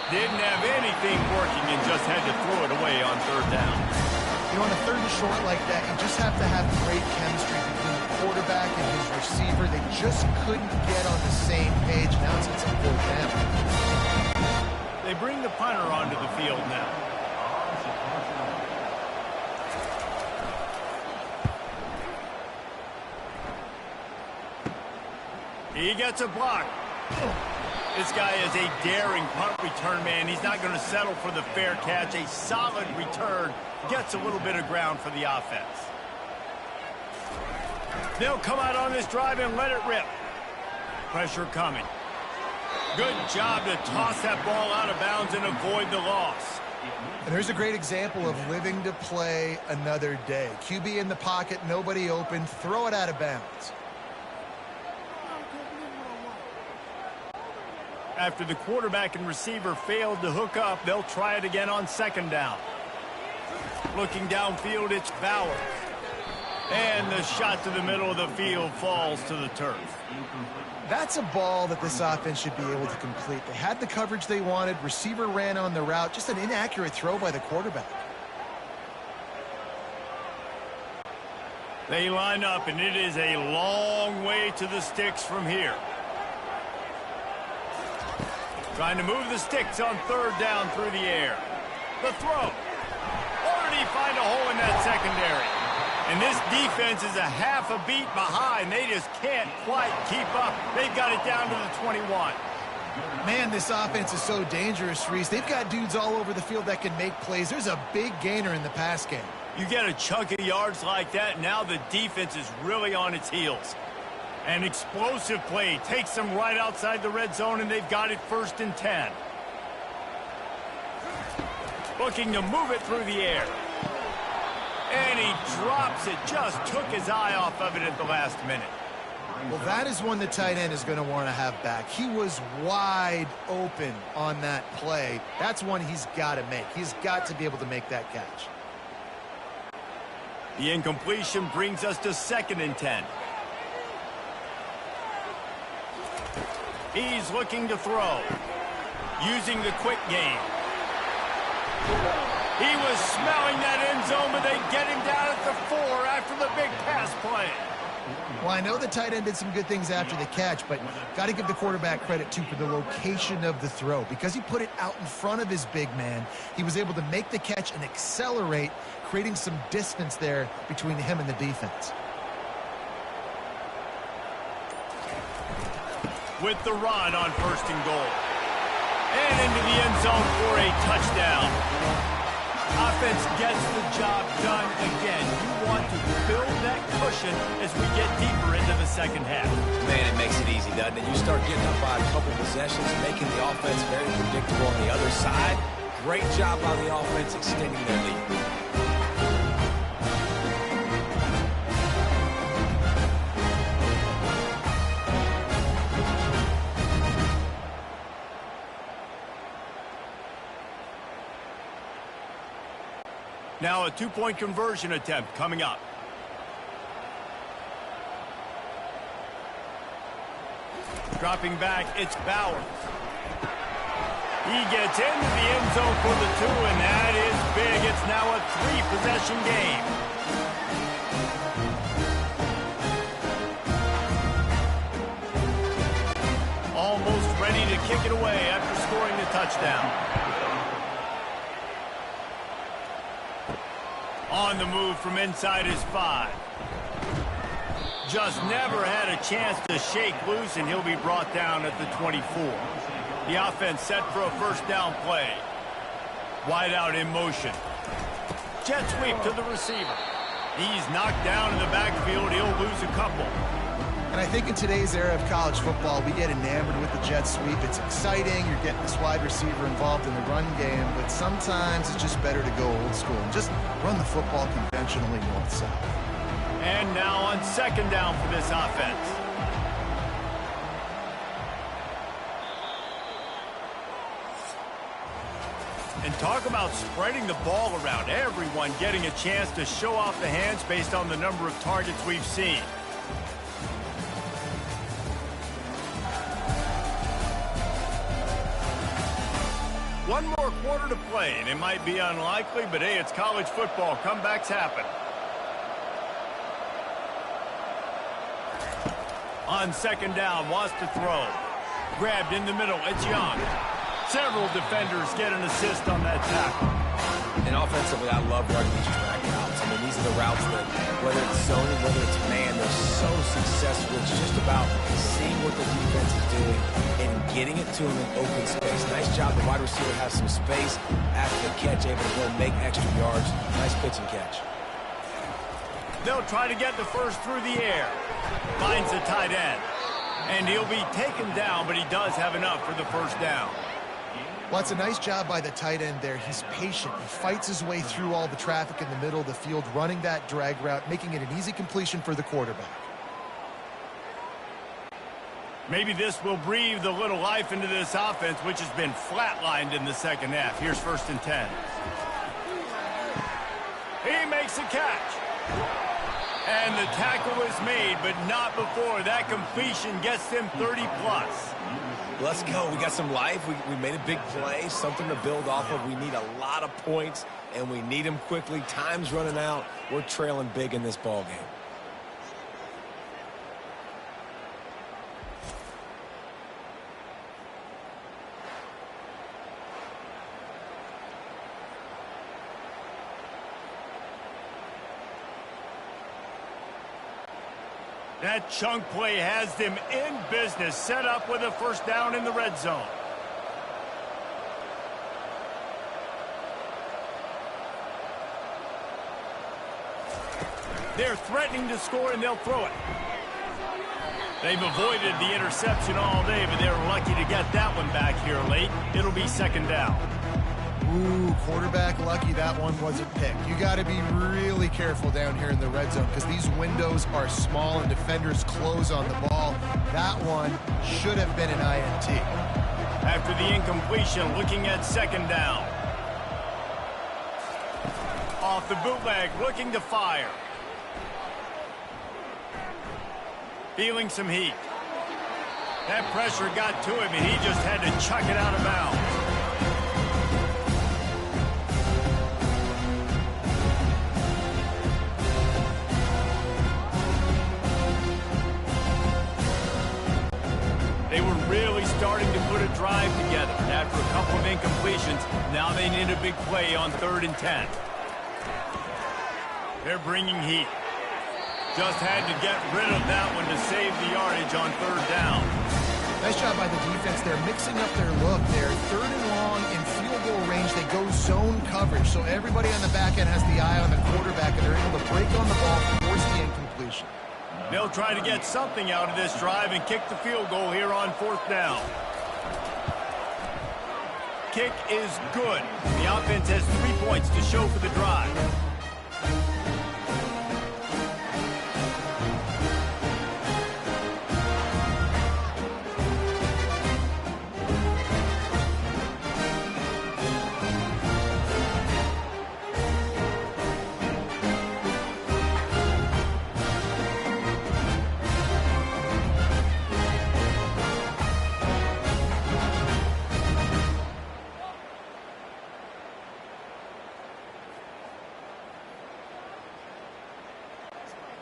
Didn't have anything working and just had to throw it away on third down. You know, on a third and short like that, you just have to have great chemistry between the quarterback and his receiver. They just couldn't get on the same page. Now it's a fourth down. They bring the punter onto the field now. He gets a block. This guy is a daring punt return man. He's not going to settle for the fair catch. A solid return gets a little bit of ground for the offense. They'll come out on this drive and let it rip. Pressure coming. Good job to toss that ball out of bounds and avoid the loss. And there's a great example of living to play another day. QB in the pocket, nobody open, throw it out of bounds. After the quarterback and receiver failed to hook up, they'll try it again on second down. Looking downfield, it's Bauer. And the shot to the middle of the field falls to the turf. That's a ball that this offense should be able to complete. They had the coverage they wanted. Receiver ran on the route. Just an inaccurate throw by the quarterback. They line up, and it is a long way to the sticks from here. Trying to move the sticks on third down through the air. The throw. Or did he find a hole in that secondary? And this defense is a half a beat behind. They just can't quite keep up. They've got it down to the 21. Man, this offense is so dangerous, Reese. They've got dudes all over the field that can make plays. There's a big gainer in the pass game. You get a chunk of yards like that, now the defense is really on its heels. An explosive play takes them right outside the red zone, and they've got it 1st and 10. Looking to move it through the air. And he drops it, just took his eye off of it at the last minute. Well, that is one the tight end is going to want to have back. He was wide open on that play. That's one he's got to make. He's got to be able to make that catch. The incompletion brings us to 2nd and 10. He's looking to throw. Using the quick game. He was smelling that end zone, but they get him down at the 4 after the big pass play. Well, I know the tight end did some good things after the catch, but got to give the quarterback credit, too, for the location of the throw. Because he put it out in front of his big man, he was able to make the catch and accelerate, creating some distance there between him and the defense. With the run on 1st and goal. And into the end zone for a touchdown. Offense gets the job done again. You want to build that cushion as we get deeper into the second half. Man, it makes it easy, doesn't it? You start getting up by a couple possessions, making the offense very predictable on the other side. Great job by the offense extending their lead. Now a 2-point conversion attempt coming up. Dropping back, it's Bauer. He gets into the end zone for the 2, and that is big. It's now a 3-possession game. ready to kick it away after scoring the touchdown. On the move from inside his 5. Just never had a chance to shake loose, and he'll be brought down at the 24. The offense set for a first down play. Wide out in motion. Jet sweep to the receiver. He's knocked down in the backfield. He'll lose a couple. And I think in today's era of college football, we get enamored with the jet sweep. It's exciting. You're getting this wide receiver involved in the run game, but sometimes it's just better to go old school and just run the football conventionally north-south. And now on second down for this offense. And talk about spreading the ball around. Everyone getting a chance to show off the hands based on the number of targets we've seen. One more quarter to play, and it might be unlikely, but hey, it's college football. Comebacks happen. On second down, wants to throw. Grabbed in the middle, it's Young. Several defenders get an assist on that tackle. And offensively, I love running these drag routes. I mean, these are the routes that, whether it's zoning, whether it's man, they're so successful. It's just about seeing what the defense is doing and getting it to them in open space. Nice job. The wide receiver has some space after the catch, able to go make extra yards. Nice pitch and catch. They'll try to get the first through the air. Finds the tight end. And he'll be taken down, but he does have enough for the first down. Well, it's a nice job by the tight end there. He's patient. He fights his way through all the traffic in the middle of the field, running that drag route, making it an easy completion for the quarterback. Maybe this will breathe a little life into this offense, which has been flatlined in the second half. Here's 1st and 10. He makes a catch. And the tackle is made, but not before that completion gets them 30-plus. Let's go. We got some life. We made a big play, something to build off of. We need a lot of points, and we need them quickly. Time's running out. We're trailing big in this ball game. That chunk play has them in business, set up with a first down in the red zone. They're threatening to score, and they'll throw it. They've avoided the interception all day, but they're lucky to get that one back here late. It'll be second down. Ooh, quarterback lucky that one wasn't picked. You got to be really careful down here in the red zone because these windows are small and defenders close on the ball. That one should have been an INT. After the incompletion, looking at second down. Off the bootleg, looking to fire. Feeling some heat. That pressure got to him, and he just had to chuck it out of bounds. They were really starting to put a drive together. And after a couple of incompletions, now they need a big play on 3rd and 10. They're bringing heat. Just had to get rid of that one to save the yardage on 3rd down. Nice job by the defense. They're mixing up their look. They're 3rd and long in field goal range. They go zone coverage. So everybody on the back end has the eye on the quarterback, and they're able to break on the ball, force the incompletion. They'll try to get something out of this drive and kick the field goal here on 4th down. Kick is good. The offense has 3 points to show for the drive.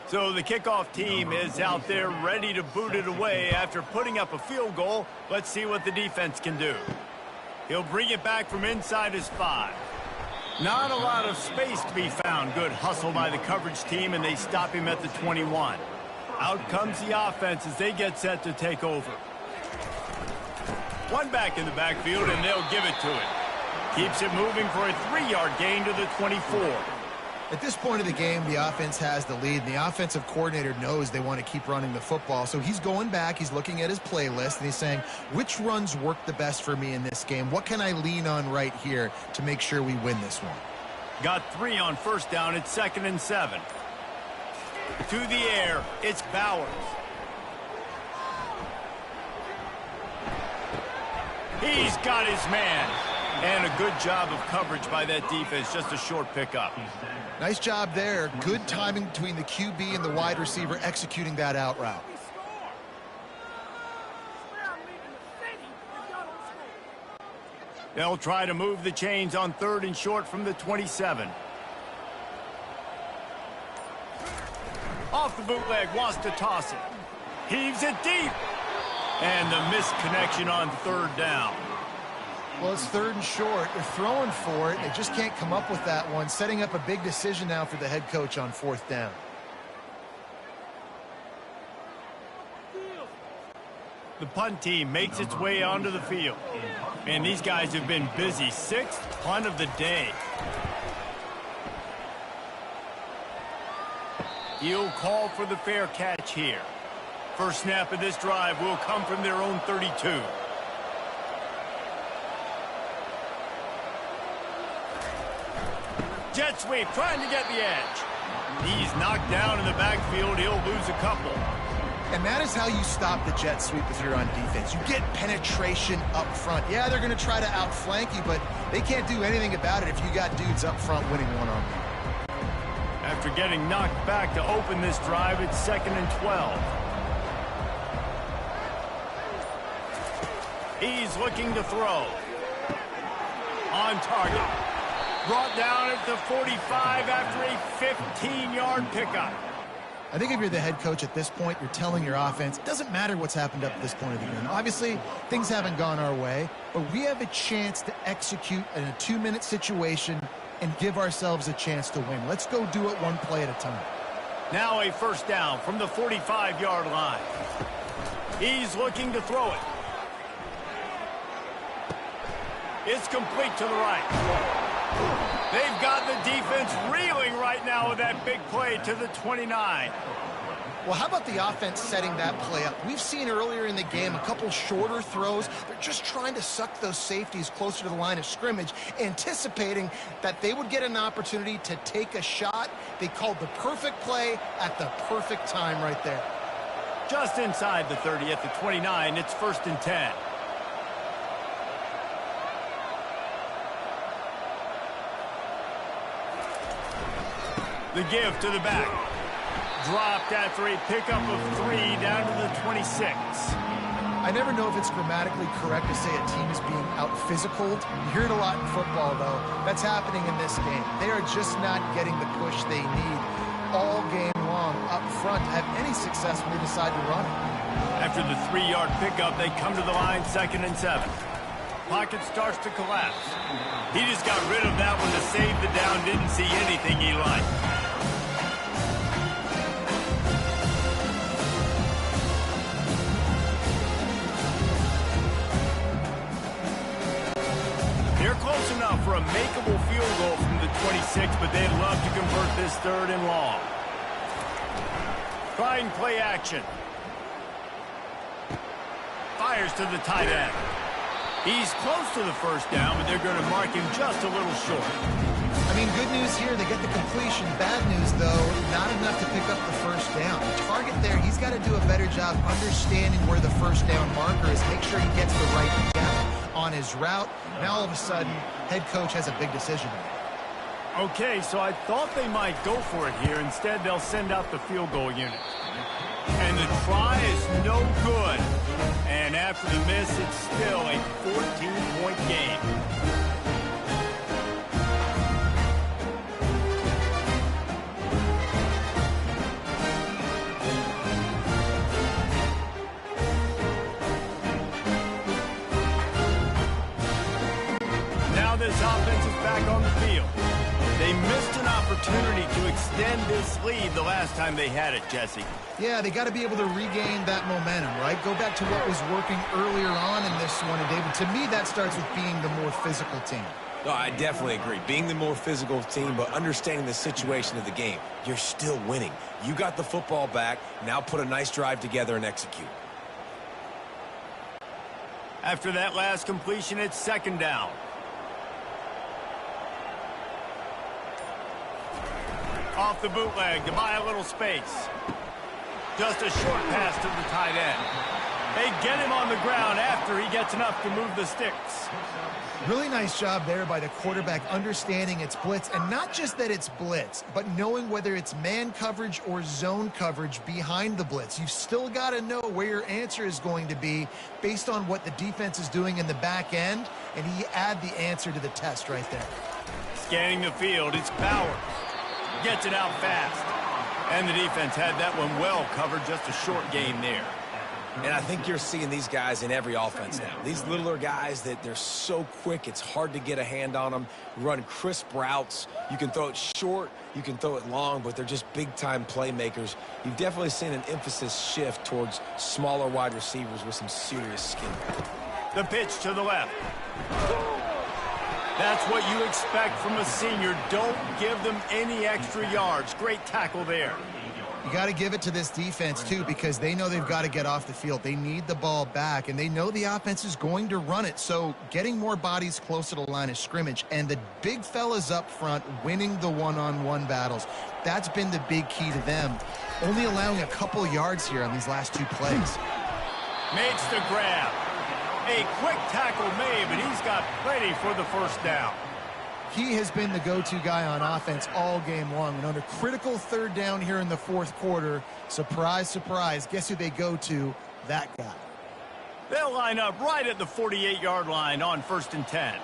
So the kickoff team is out there ready to boot it away after putting up a field goal. Let's see what the defense can do. He'll bring it back from inside his 5. Not a lot of space to be found. Good hustle by the coverage team, and they stop him at the 21. Out comes the offense as they get set to take over. One back in the backfield, and they'll give it to him. Keeps it moving for a 3-yard gain to the 24. At this point of the game, the offense has the lead, and the offensive coordinator knows they want to keep running the football. So he's going back, he's looking at his playlist, and he's saying, which runs work the best for me in this game? What can I lean on right here to make sure we win this one? Got 3 on first down. It's 2nd and 7. To the air, it's Bowers. He's got his man. And a good job of coverage by that defense. Just a short pickup. Nice job there. Good timing between the QB and the wide receiver executing that out route. They'll try to move the chains on 3rd and short from the 27. Off the bootleg, wants to toss it. Heaves it deep. And the missed connection on 3rd down. Well, it's 3rd and short. They're throwing for it. They just can't come up with that one. Setting up a big decision now for the head coach on 4th down. The punt team makes its way onto the field. And these guys have been busy. 6th punt of the day. He'll call for the fair catch here. First snap of this drive will come from their own 32. Jet sweep, trying to get the edge. He's knocked down in the backfield. He'll lose a couple. And that is how you stop the jet sweep if you're on defense. You get penetration up front. Yeah, they're going to try to outflank you, but they can't do anything about it if you got dudes up front winning one-on-one. After getting knocked back to open this drive, it's 2nd and 12. He's looking to throw. On target. Brought down at the 45 after a 15-yard pickup. I think if you're the head coach at this point, you're telling your offense, it doesn't matter what's happened up to this point of the game. Obviously, things haven't gone our way, but we have a chance to execute in a 2-minute situation and give ourselves a chance to win. Let's go do it one play at a time. Now a first down from the 45-yard line. He's looking to throw it. It's complete to the right. They've got the defense reeling right now with that big play to the 29. Well, how about the offense setting that play up? We've seen earlier in the game a couple shorter throws. They're just trying to suck those safeties closer to the line of scrimmage, anticipating that they would get an opportunity to take a shot. They called the perfect play at the perfect time right there. Just inside the 30 at the 29, it's 1st and 10. The give to the back. Dropped after a pickup of 3 down to the 26. I never know if it's grammatically correct to say a team is being out-physicaled. You hear it a lot in football, though. That's happening in this game. They are just not getting the push they need all game long up front to have any success when they decide to run it. After the 3-yard pickup, they come to the line 2nd and 7. Pocket starts to collapse. He just got rid of that one to save the down. Didn't see anything he liked. Close enough for a makeable field goal from the 26, but they'd love to convert this 3rd and long. Try and play action. Fires to the tight end. He's close to the first down, but they're going to mark him just a little short. I mean, good news here, they get the completion. Bad news, though, not enough to pick up the first down. The target there, he's got to do a better job understanding where the first down marker is, make sure he gets the right depth on his route. Now, all of a sudden, head coach has a big decision to make. Okay, so I thought they might go for it here. Instead, they'll send out the field goal unit. And the try is no good. And after the miss, it's still a 14-point game. this offense is back on the field. They missed an opportunity to extend this lead the last time they had it, Jesse. Yeah, they got to be able to regain that momentum, right? Go back to what was working earlier on in this one. And, David, to me, that starts with being the more physical team. No, I definitely agree. Being the more physical team, but understanding the situation of the game. You're still winning. You got the football back. Now put a nice drive together and execute. After that last completion, it's second down. Off the bootleg to buy a little space. Just a short pass to the tight end. They get him on the ground after he gets enough to move the sticks. Really nice job there by the quarterback understanding it's blitz, and not just that it's blitz, but knowing whether it's man coverage or zone coverage behind the blitz. You've still got to know where your answer is going to be based on what the defense is doing in the back end, and he add the answer to the test right there. Scanning the field, it's Bowers. Gets it out fast. And the defense had that one well covered, just a short game there. And I think you're seeing these guys in every offense now. These littler guys that they're so quick, it's hard to get a hand on them. Run crisp routes. You can throw it short, you can throw it long, but they're just big-time playmakers. You've definitely seen an emphasis shift towards smaller wide receivers with some serious skill. The pitch to the left. That's what you expect from a senior. Don't give them any extra yards. Great tackle there. You got to give it to this defense, too, because they know they've got to get off the field. They need the ball back, and they know the offense is going to run it. So getting more bodies close to the line of scrimmage and the big fellas up front winning the one-on-one battles, that's been the big key to them. Only allowing a couple yards here on these last two plays. Makes the grab. A quick tackle made, but he's got plenty for the first down. He has been the go-to guy on offense all game long. And on a critical third down here in the fourth quarter, surprise, surprise, guess who they go to? That guy. They'll line up right at the 48-yard line on 1st and 10.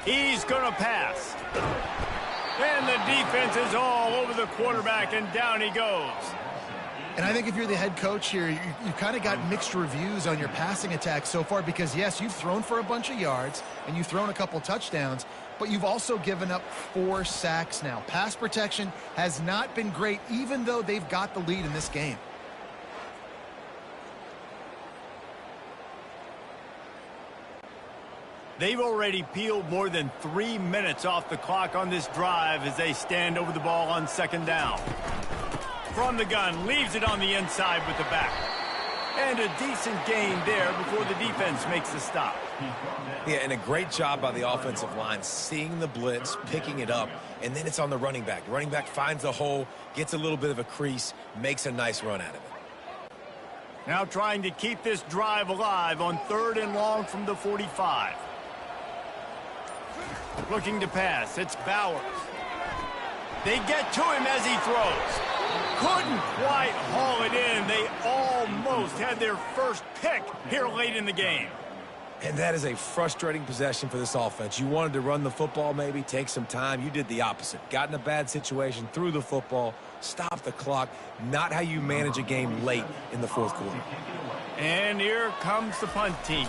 He's going to pass. And the defense is all over the quarterback, and down he goes. And I think if you're the head coach here, you kind of got mixed reviews on your passing attack so far because, yes, you've thrown for a bunch of yards and you've thrown a couple touchdowns, but you've also given up 4 sacks now. Pass protection has not been great, even though they've got the lead in this game. They've already peeled more than 3 minutes off the clock on this drive as they stand over the ball on 2nd down. From the gun, leaves it on the inside with the back. And a decent gain there before the defense makes the stop. Yeah, and a great job by the offensive line, seeing the blitz, picking it up, and then it's on the running back. The running back finds a hole, gets a little bit of a crease, makes a nice run out of it. Now trying to keep this drive alive on 3rd and long from the 45. Looking to pass, it's Bowers. They get to him as he throws. Couldn't quite haul it in. They almost had their first pick here late in the game. And that is a frustrating possession for this offense. You wanted to run the football, maybe take some time. You did the opposite. Got in a bad situation, threw the football, stopped the clock. Not how you manage a game late in the fourth quarter. And here comes the punt team.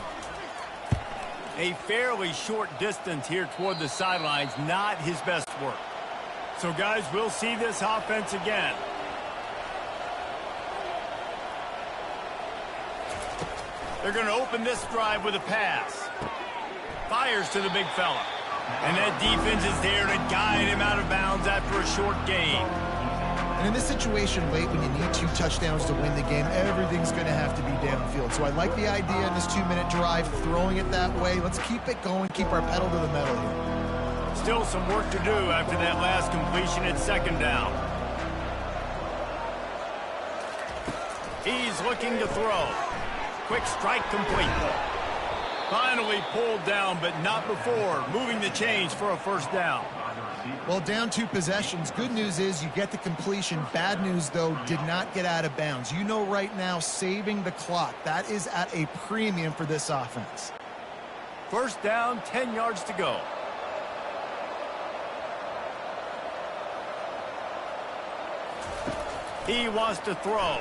A fairly short distance here toward the sidelines. Not his best work. So, guys, we'll see this offense again. They're going to open this drive with a pass. Fires to the big fella. And that defense is there to guide him out of bounds after a short gain. And in this situation late when you need 2 touchdowns to win the game, everything's going to have to be downfield. So I like the idea in this 2-minute drive, throwing it that way. Let's keep it going, keep our pedal to the metal here. Still some work to do after that last completion at 2nd down. He's looking to throw. Quick strike complete. Finally pulled down, but not before. Moving the chains for a 1st down. Well, down 2 possessions. Good news is you get the completion. Bad news, though, did not get out of bounds. You know right now, saving the clock. That is at a premium for this offense. 1st down, 10 yards to go. He wants to throw.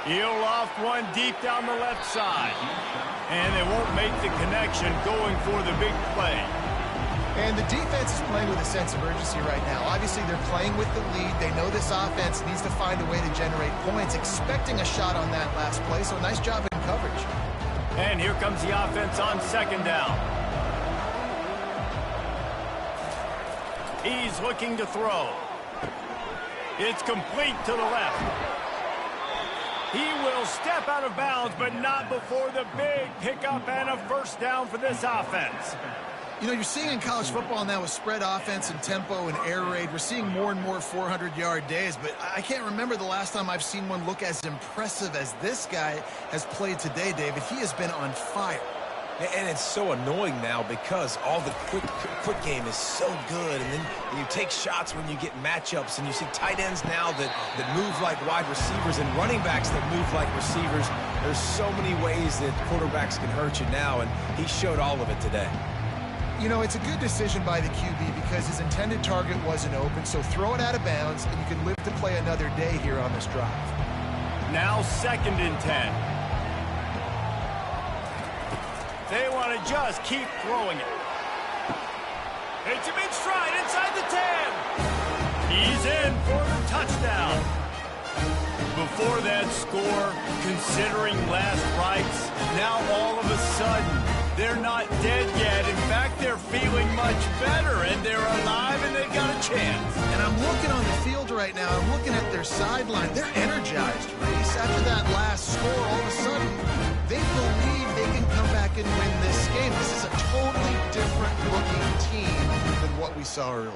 He'll loft one deep down the left side. And they won't make the connection going for the big play. And the defense is playing with a sense of urgency right now. Obviously, they're playing with the lead. They know this offense needs to find a way to generate points, expecting a shot on that last play. So nice job in coverage. And here comes the offense on second down. He's looking to throw. It's complete to the left. He will step out of bounds, but not before the big pickup and a first down for this offense. You know, you're seeing in college football now with spread offense and tempo and air raid, we're seeing more and more 400-yard days, but I can't remember the last time I've seen one look as impressive as this guy has played today, David. He has been on fire. And it's so annoying now because all the quick game is so good, and then you take shots when you get matchups, and you see tight ends now that move like wide receivers and running backs that move like receivers. There's so many ways that quarterbacks can hurt you now, and he showed all of it today. You know, it's a good decision by the QB because his intended target wasn't open, so throw it out of bounds, and you can live to play another day here on this drive. Now 2nd and 10. They want to just keep throwing it. It's him in stride inside the 10. He's in for the touchdown. Before that score, considering last rites, now all of a sudden, they're not dead yet. In fact, they're feeling much better, and they're alive, and they've got a chance. And I'm looking on the field right now. I'm looking at their sideline. They're energized, Reese. After that last score, all of a sudden, they believe they can come back and win this game. This is a totally different-looking team than what we saw earlier.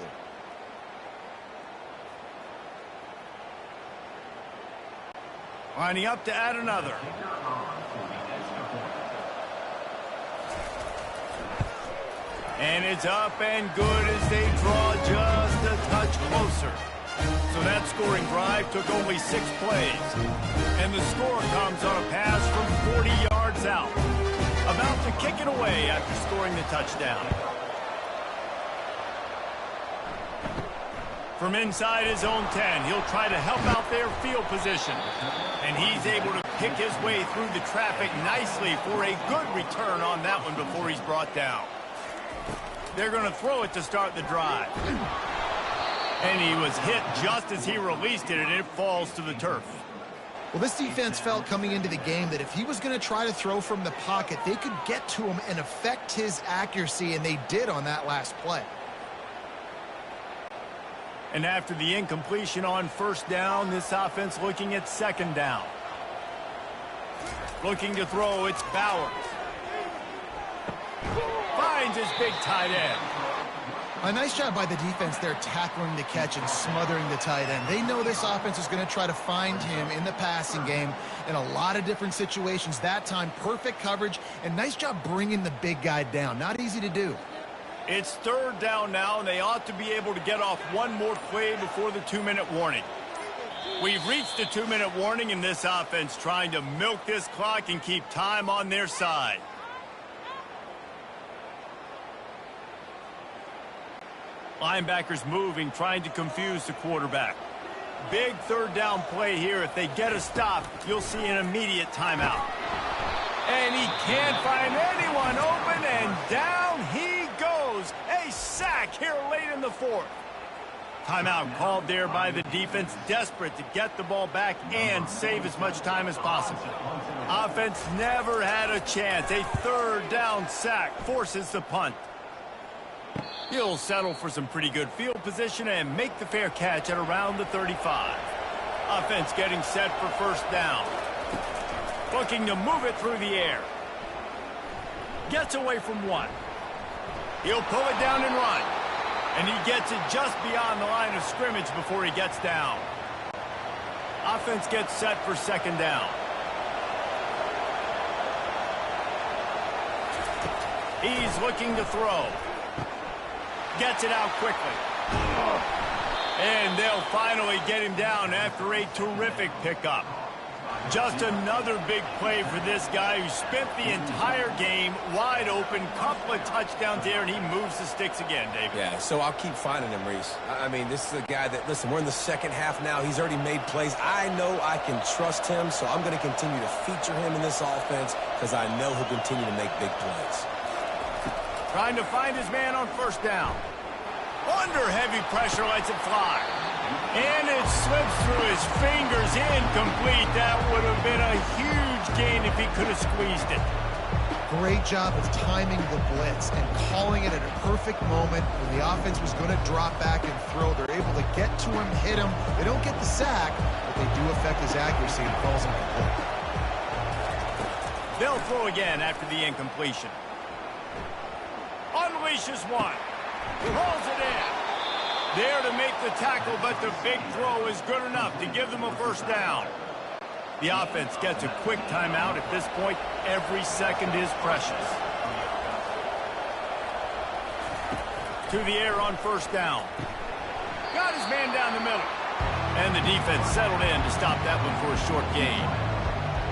Lining up to add another. And it's up and good as they draw just a touch closer. So that scoring drive took only 6 plays. And the score comes on a pass from 40 yards out. About to kick it away after scoring the touchdown. From inside his own 10, he'll try to help out their field position. And he's able to pick his way through the traffic nicely for a good return on that one before he's brought down. They're going to throw it to start the drive. And he was hit just as he released it, and it falls to the turf. Well, this defense felt coming into the game that if he was going to try to throw from the pocket, they could get to him and affect his accuracy, and they did on that last play. And after the incompletion on first down, this offense looking at second down. Looking to throw, it's Bowers. Finds his big tight end. A nice job by the defense there tackling the catch and smothering the tight end. They know this offense is going to try to find him in the passing game in a lot of different situations. That time, perfect coverage, and nice job bringing the big guy down. Not easy to do. It's third down now, and they ought to be able to get off one more play before the 2-minute warning. We've reached the 2-minute warning, and this offense trying to milk this clock and keep time on their side. Linebackers moving, trying to confuse the quarterback. Big third down play here. If they get a stop, you'll see an immediate timeout. And he can't find anyone open, and down he goes. A sack here late in the 4th. Timeout called there by the defense, desperate to get the ball back and save as much time as possible. Offense never had a chance. A third down sack forces the punt. He'll settle for some pretty good field position and make the fair catch at around the 35. Offense getting set for first down. Looking to move it through the air. Gets away from one. He'll pull it down and run. And he gets it just beyond the line of scrimmage before he gets down. Offense gets set for second down. He's looking to throw. Gets it out quickly. And they'll finally get him down after a terrific pickup. Just another big play for this guy who spent the entire game wide open, couple of touchdowns there, and he moves the sticks again, David. Yeah, so I'll keep finding him, Reese. I mean, this is a guy that, listen, we're in the second half now. He's already made plays. I know I can trust him, so I'm going to continue to feature him in this offense because I know he'll continue to make big plays. Trying to find his man on first down. Under heavy pressure, lets it fly. And it slips through his fingers, incomplete. That would have been a huge gain if he could have squeezed it. Great job of timing the blitz and calling it at a perfect moment when the offense was going to drop back and throw. They're able to get to him, hit him. They don't get the sack, but they do affect his accuracy and falls incomplete. They'll throw again after the incompletion. Unleashes one. Rolls it in. There to make the tackle, but the big throw is good enough to give them a first down. The offense gets a quick timeout. At this point, every second is precious. To the air on first down. Got his man down the middle. And the defense settled in to stop that one for a short gain.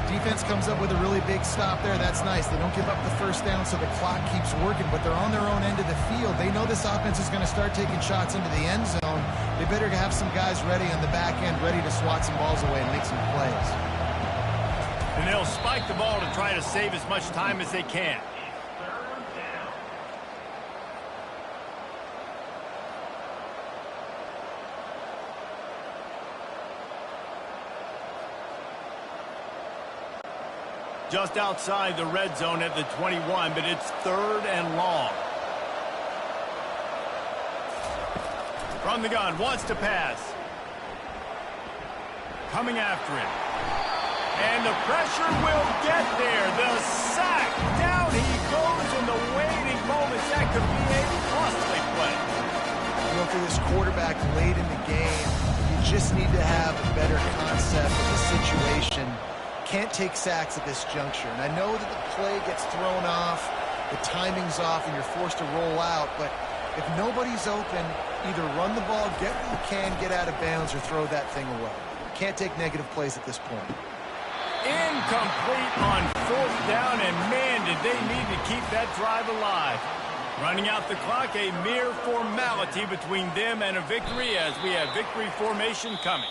Defense comes up with a really big stop there. That's nice. They don't give up the first down, so the clock keeps working, but they're on their own end of the field. They know this offense is going to start taking shots into the end zone. They better have some guys ready on the back end, ready to swat some balls away and make some plays. And they'll spike the ball to try to save as much time as they can. Just outside the red zone at the 21, but it's third and long. From the gun, wants to pass. Coming after him. And the pressure will get there. The sack. Down he goes in the waiting moments. That could be a costly play. You know, for this quarterback late in the game, you just need to have a better concept of the situation. Can't take sacks at this juncture. And I know that the play gets thrown off, the timing's off, and you're forced to roll out. But if nobody's open, either run the ball, get what you can, get out of bounds, or throw that thing away. Can't take negative plays at this point. Incomplete on fourth down, and man, did they need to keep that drive alive. Running out the clock, a mere formality between them and a victory as we have victory formation coming.